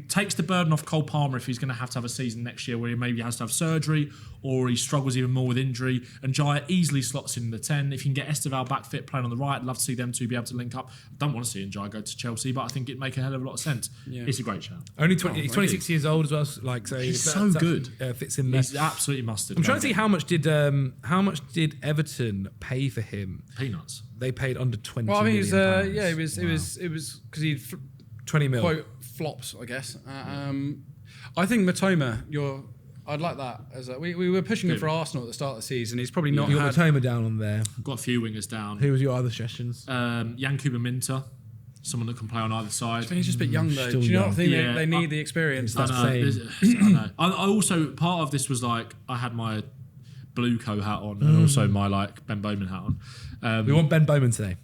Speaker 3: Takes the burden off Cole Palmer if he's going to have a season next year where he maybe has to have surgery or he struggles even more with injury. And Ndiaye easily slots in the 10. If you can get Esteval back fit playing on the right, I'd love to see them two be able to link up. I don't want to see Ndiaye go to Chelsea, but I think it'd make a hell of a lot of sense. Yeah. It's a great shout.
Speaker 1: He's 26 years old as well.
Speaker 3: He's so good.
Speaker 1: Fits in there.
Speaker 3: He's absolutely mustard.
Speaker 1: I'm trying to see how much did Everton pay for him?
Speaker 3: Peanuts.
Speaker 1: They paid under 20
Speaker 2: Well, I think it
Speaker 1: million
Speaker 2: was. It was because he'd
Speaker 1: 20 mil.
Speaker 2: quote flops, I guess. I think Matoma, I'd like that as we were pushing him for Arsenal at the start of the season. He's probably not.
Speaker 1: You got Matoma down on there.
Speaker 3: Got a few wingers down.
Speaker 1: Who was your other suggestions?
Speaker 3: Yankuba Minter. someone that can play on either side.
Speaker 2: I think he's just a bit young though.
Speaker 1: Still
Speaker 2: Do you not
Speaker 1: young.
Speaker 2: think
Speaker 3: Yeah,
Speaker 2: they need the experience?
Speaker 3: I
Speaker 1: That's
Speaker 3: know.
Speaker 1: same.
Speaker 3: I know. I also, part of this was like, I had my Blueco hat on and also my like Ben Bowman hat on.
Speaker 1: We want Ben Bowman today.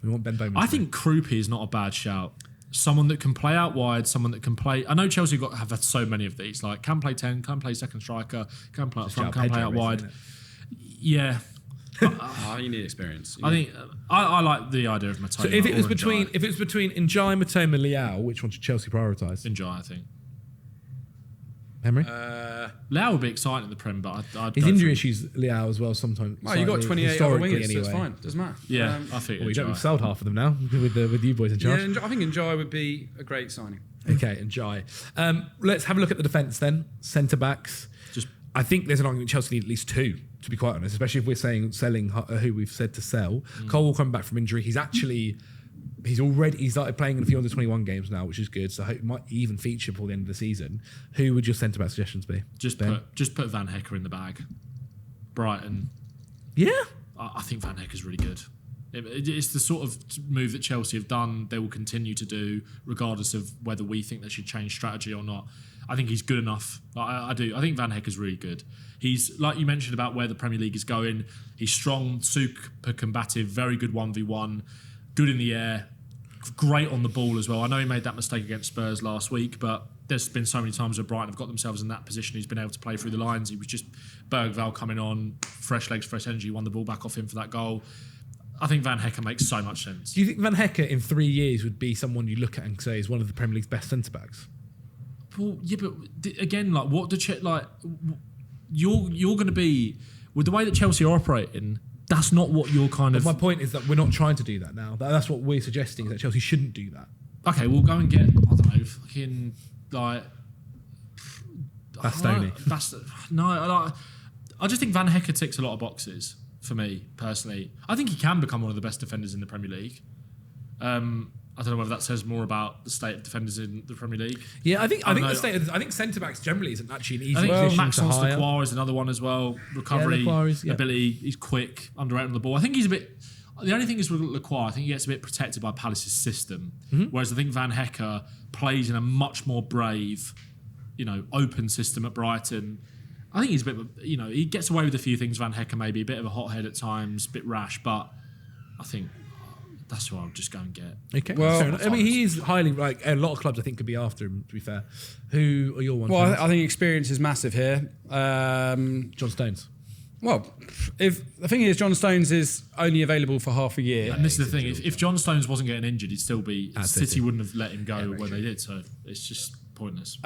Speaker 3: I think Krupi is not a bad shout. Someone that can play out wide, someone that can play. I know Chelsea have had so many of these. Like, can play 10, can play second striker, can play up front, can play out wide. Yeah.
Speaker 2: You need experience.
Speaker 3: I think I like the idea of Matoma.
Speaker 1: So if it was between Njai, Matoma, Leao, which one should Chelsea prioritise?
Speaker 3: Enjoy, I think.
Speaker 1: Henry?
Speaker 3: Leao would be exciting in the Prem, but I
Speaker 1: His injury issues, Leao, as well, sometimes.
Speaker 2: Well, you got 28 other
Speaker 1: historically
Speaker 2: wingers, so it's fine. Doesn't matter.
Speaker 3: Yeah, I think.
Speaker 1: Well, we don't.
Speaker 3: Njai.
Speaker 1: We've sold half of them now with you boys in charge.
Speaker 2: Yeah, I think Njai would be a great signing.
Speaker 1: Okay, Njai. Let's have a look at the defence then. Centre backs. I think there's an argument Chelsea need at least two, to be quite honest, especially if we're saying selling who we've said to sell. Cole will come back from injury. He's started playing in a few under 21 games now, which is good. So he might even feature before the end of the season. Who would your centre back suggestions be?
Speaker 3: Just put Van Hecker in the bag. Brighton.
Speaker 1: Yeah.
Speaker 3: I think Van Hecker's really good. It's the sort of move that Chelsea have done, they will continue to do, regardless of whether we think they should change strategy or not. I think he's good enough. I do. I think Van Hecker's really good. He's, like you mentioned about where the Premier League is going, he's strong, super combative, very good 1v1, good in the air, great on the ball as well. I know he made that mistake against Spurs last week, but there's been so many times where Brighton have got themselves in that position. He's been able to play through the lines. He was just Bergvall coming on, fresh legs, fresh energy, won the ball back off him for that goal. I think Van Hecker makes so much sense.
Speaker 1: Do you think Van Hecker in 3 years would be someone you look at and say is one of the Premier League's best centre backs?
Speaker 3: Well, yeah, but again, like what the you're going to be with the way that Chelsea are operating. That's not what you're kind of.
Speaker 1: My point is that we're not trying to do that now. That's what we're suggesting, is that Chelsea shouldn't do that.
Speaker 3: Okay, we'll go and get, I don't know, fucking like
Speaker 1: Bastoni.
Speaker 3: I just think Van Hecker ticks a lot of boxes for me personally. I think he can become one of the best defenders in the Premier League. I don't know whether that says more about the state of defenders in the Premier League.
Speaker 1: Yeah, I think centre backs generally isn't actually an easy
Speaker 3: I think
Speaker 1: position
Speaker 3: Maxence
Speaker 1: to hire.
Speaker 3: Lacroix is another one as well. Recovery, ability, he's quick, underrated on the ball. I think he's a bit. The only thing is with Lacroix, I think he gets a bit protected by Palace's system, whereas I think Van Hecker plays in a much more brave, open system at Brighton. I think he's a bit, he gets away with a few things. Van Hecker maybe a bit of a hothead at times, a bit rash, but I think that's what I'll just go and get.
Speaker 1: Okay.
Speaker 2: Well,
Speaker 1: I mean, he is highly, like, a lot of clubs I think could be after him, to be fair. Who are your ones?
Speaker 2: Well, I think experience is massive here.
Speaker 1: John Stones.
Speaker 2: Well, if the thing is, John Stones is only available for half a year.
Speaker 3: And this is the thing, if John Stones wasn't getting injured, he'd still be, City wouldn't have let him go when they did, so it's just pointless.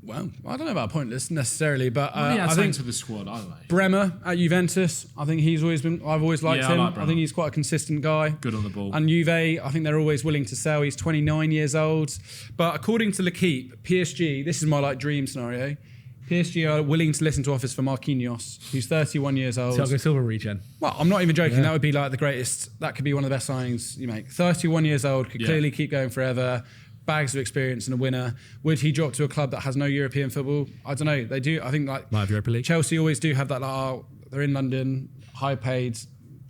Speaker 2: Well, I don't know about pointless necessarily, but
Speaker 3: I
Speaker 2: I
Speaker 3: think
Speaker 2: think
Speaker 3: to the squad, I don't know.
Speaker 2: Bremer at Juventus, I think I've always liked
Speaker 3: Yeah, I
Speaker 2: him.
Speaker 3: like
Speaker 2: I
Speaker 3: Bremer.
Speaker 2: think he's quite a consistent guy.
Speaker 3: Good on the ball.
Speaker 2: And Juve, I think they're always willing to sell. He's 29 years old. But according to L'Equipe, PSG, this is my dream scenario. PSG are willing to listen to offers for Marquinhos, who's 31 years old.
Speaker 1: Thiago Silva regen.
Speaker 2: Well, I'm not even joking. That would be like the greatest. That could be one of the best signings you make. 31 years old, could clearly keep going forever. Bags of experience and a winner. Would he drop to a club that has no European football? I don't know. They do. I think
Speaker 1: Might have Europa League.
Speaker 2: Chelsea always do have that. They're in London, high paid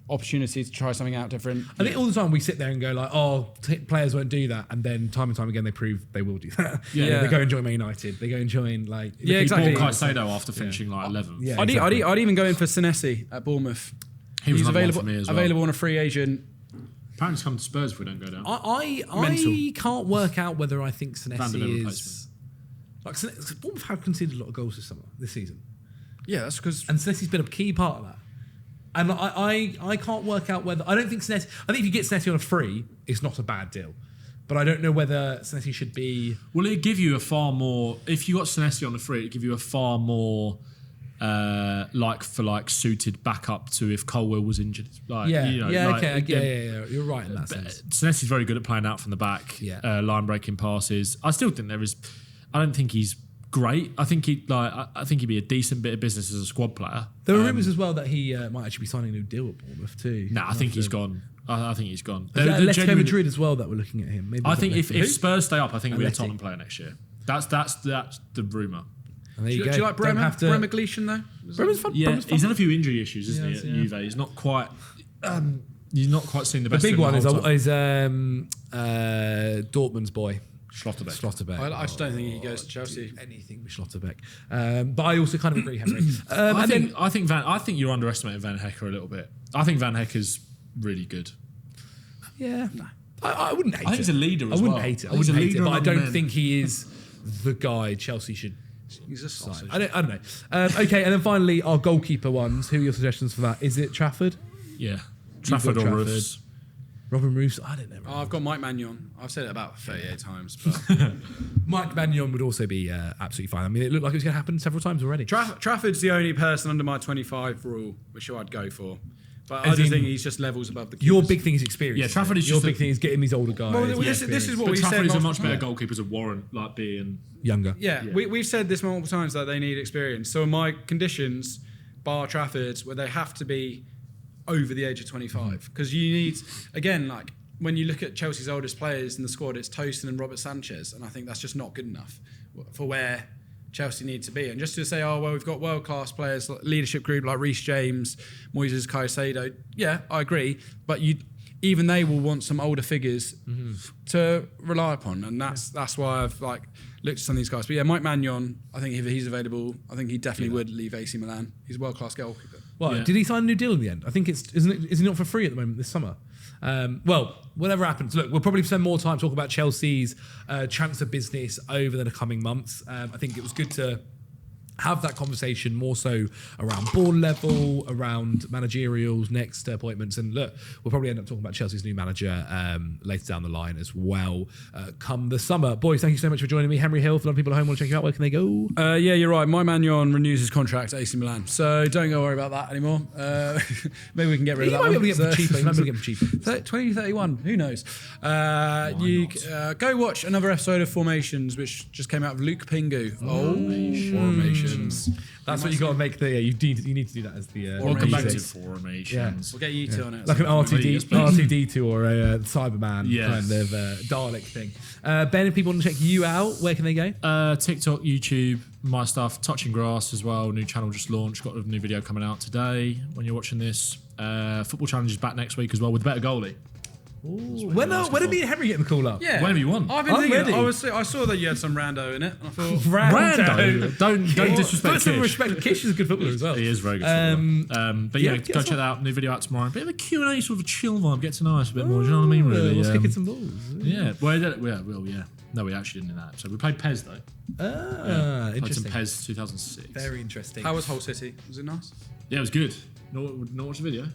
Speaker 2: opportunity to try something out different.
Speaker 1: I think all the time we sit there and go players won't do that, and then time and time again they prove they will do that. They go and join Man United. They go and join
Speaker 2: exactly.
Speaker 3: Paul Caicedo after finishing 11th.
Speaker 1: Yeah,
Speaker 2: I'd even go in for Senesi at Bournemouth.
Speaker 3: He's
Speaker 2: available
Speaker 3: for me as well.
Speaker 2: Available on a free agent.
Speaker 3: Apparently it's come to Spurs if we don't go down.
Speaker 1: I can't work out whether I think
Speaker 3: Vanderbilt
Speaker 1: Senesi is Bournemouth have conceded a lot of goals this season.
Speaker 2: Yeah, that's because
Speaker 1: And Senesi's been a key part of that. And I can't work out whether I think if you get Senesi on a free, it's not a bad deal. But I don't know whether Senesi should be.
Speaker 3: Will it give you a far more? If you got Senesi on the free, it'd give you a far more suited backup to if Colwell was injured.
Speaker 1: Okay. You're right in that sense.
Speaker 3: Senesi's very good at playing out from the back, line breaking passes. I still think I don't think he's great. I think he'd be a decent bit of business as a squad player.
Speaker 1: There were rumours as well that he might actually be signing a new deal at Bournemouth too.
Speaker 3: I think he's gone. I think he's gone.
Speaker 1: Atletico Madrid as well that we're looking at him. Maybe
Speaker 3: I think if Spurs stay up, I think he'll be a
Speaker 1: Athletic.
Speaker 3: Tottenham player next year. That's the rumour.
Speaker 1: There
Speaker 2: do
Speaker 1: you
Speaker 2: you
Speaker 1: go.
Speaker 2: like Bremer?
Speaker 1: Don't have to-
Speaker 2: Bremer Gleeson though.
Speaker 1: Bremer's fun.
Speaker 3: Yeah,
Speaker 1: Bremer's fun.
Speaker 3: he's had a few injury issues, isn't he, at
Speaker 1: Yeah.
Speaker 3: Juve? He's not quite You've not quite seen the
Speaker 1: The
Speaker 3: best.
Speaker 1: big
Speaker 3: of him
Speaker 1: one
Speaker 3: the
Speaker 1: is
Speaker 3: whole time.
Speaker 1: Dortmund's boy.
Speaker 3: Schlotterbeck.
Speaker 2: I just don't think he goes to Chelsea.
Speaker 1: Anything with Schlotterbeck. But I also kind of agree, Henry.
Speaker 3: I think you're underestimating Van Hecke a little bit. I think Van Hecke is really good.
Speaker 1: Yeah. I wouldn't hate it.
Speaker 3: I think he's a leader as
Speaker 1: I wouldn't
Speaker 3: well.
Speaker 1: hate it. I
Speaker 3: He's a
Speaker 1: wouldn't hate it,
Speaker 3: leader
Speaker 1: but I
Speaker 3: among
Speaker 1: don't
Speaker 3: men.
Speaker 1: think he is the guy Chelsea should
Speaker 2: He's a sausage.
Speaker 1: I don't know. Okay, and then finally, our goalkeeper ones. Who are your suggestions for that? Is it Trafford?
Speaker 3: Yeah. Trafford or
Speaker 1: Trafford.
Speaker 3: Roofs.
Speaker 1: Robin Roos? I don't know.
Speaker 2: I've got Mike Magnon. I've said it about 38 times. But
Speaker 1: Mike Magnon would also be absolutely fine. I mean, it looked like it was going to happen several times already.
Speaker 2: Trafford's the only person under my 25 rule which I'd go for. But I
Speaker 1: As
Speaker 2: just
Speaker 1: in-
Speaker 2: think he's just levels above the
Speaker 1: Your
Speaker 2: keepers.
Speaker 1: big thing is experience.
Speaker 3: Yeah, Trafford is
Speaker 1: Your
Speaker 3: just
Speaker 1: big
Speaker 3: a-
Speaker 1: thing is getting these older guys.
Speaker 2: Well,
Speaker 1: with
Speaker 2: this is
Speaker 1: experience.
Speaker 2: what
Speaker 3: But
Speaker 2: we
Speaker 3: Trafford
Speaker 2: said
Speaker 3: is a
Speaker 2: multiple
Speaker 3: much better
Speaker 2: times.
Speaker 3: goalkeeper as Warren, like being.
Speaker 1: Younger.
Speaker 2: Yeah, we've said this multiple times that they need experience. So in my conditions, bar Trafford, where they have to be over the age of 25. Because you need, again, like when you look at Chelsea's oldest players in the squad, it's Tosin and Robert Sanchez. And I think that's just not good enough for where Chelsea need to be. And just to say, oh, well, we've got world-class players, like leadership group like Reece James, Moises Caicedo. Yeah, I agree. But even they will want some older figures to rely upon. And that's why I've like looked at some of these guys. But yeah, Mike Magnon, I think if he's available, I think he definitely would leave AC Milan. He's a world-class goalkeeper.
Speaker 1: Well,
Speaker 3: Yeah.
Speaker 1: did he sign a new deal in the end? I think is he not for free at the moment this summer? Well, whatever happens, look, we'll probably spend more time talking about Chelsea's transfer business over the coming months. I think it was good to have that conversation more so around board level, around managerials, next appointments. And look, we'll probably end up talking about Chelsea's new manager later down the line as well, come the summer. Boys, thank you so much for joining me. Henry Hill, for a lot of people at home want to check you out, where can they go?
Speaker 2: Yeah, you're right. Mike Magnon renews his contract at AC Milan. So don't go worry about that anymore. Maybe we can get rid
Speaker 1: You
Speaker 2: of that
Speaker 1: might be
Speaker 2: one.
Speaker 1: able to get them for cheaper. You might be able to get them for cheaper.
Speaker 2: 2031, who knows? Go watch another episode of Formations, which just came out of Luke Pingu. Formations.
Speaker 1: That's what you got to make the. You need to do that as the.
Speaker 3: Welcome back to
Speaker 1: music.
Speaker 3: Formations.
Speaker 2: We'll get you two on it.
Speaker 1: Like an
Speaker 3: Yes, please.
Speaker 1: R2D2 or a Cyberman
Speaker 3: Yes.
Speaker 1: kind of Dalek thing. Ben, if people want to check you out, where can they go?
Speaker 3: TikTok, YouTube, my stuff, Touching Grass as well. New channel just launched. Got a new video coming out today when you're watching this. Football Challenge is back next week as well with Better Goalie.
Speaker 1: When did me and Henry get the call up?
Speaker 2: Yeah.
Speaker 3: Whenever you want.
Speaker 2: I've been
Speaker 1: I'm
Speaker 2: thinking.
Speaker 1: ready.
Speaker 2: I saw that you had some rando in it. And I thought,
Speaker 3: Rando. Don't disrespect
Speaker 1: Put some
Speaker 3: Kish.
Speaker 1: respect. Kish is a good footballer as well.
Speaker 3: He is very good. But yeah,
Speaker 1: get
Speaker 3: go
Speaker 1: us
Speaker 3: check that out. New video out tomorrow. Bit of a Q&A, sort of a chill vibe. Get to know us a bit more. Do you know what I mean? Really.
Speaker 1: What's kicking some balls?
Speaker 3: Yeah. Well, yeah. No, we actually didn't do that. So we played Pez though. Played some
Speaker 1: Interesting.
Speaker 3: Pez 2006.
Speaker 1: Very interesting.
Speaker 2: how was Hull City? Was it nice?
Speaker 3: Yeah, it was good. Not watch the video.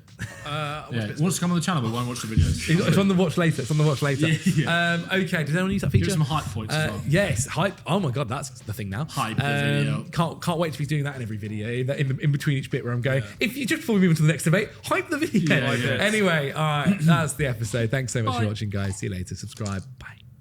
Speaker 2: I watched
Speaker 3: Yeah.
Speaker 2: bits.
Speaker 3: Wants to come on the channel, but won't watch the videos.
Speaker 1: It's on the watch later. Okay, does anyone use that feature?
Speaker 3: Give us some hype points as well.
Speaker 1: Yes, hype. Oh my god, that's the thing now.
Speaker 3: Hype the video.
Speaker 1: Can't wait to be doing that in every video. In between each bit where I'm going. If you just before we move on to the next debate, hype the video.
Speaker 3: Yeah.
Speaker 1: Anyway, all right, that's the episode. Thanks so much for watching, guys. See you later. Subscribe. Bye.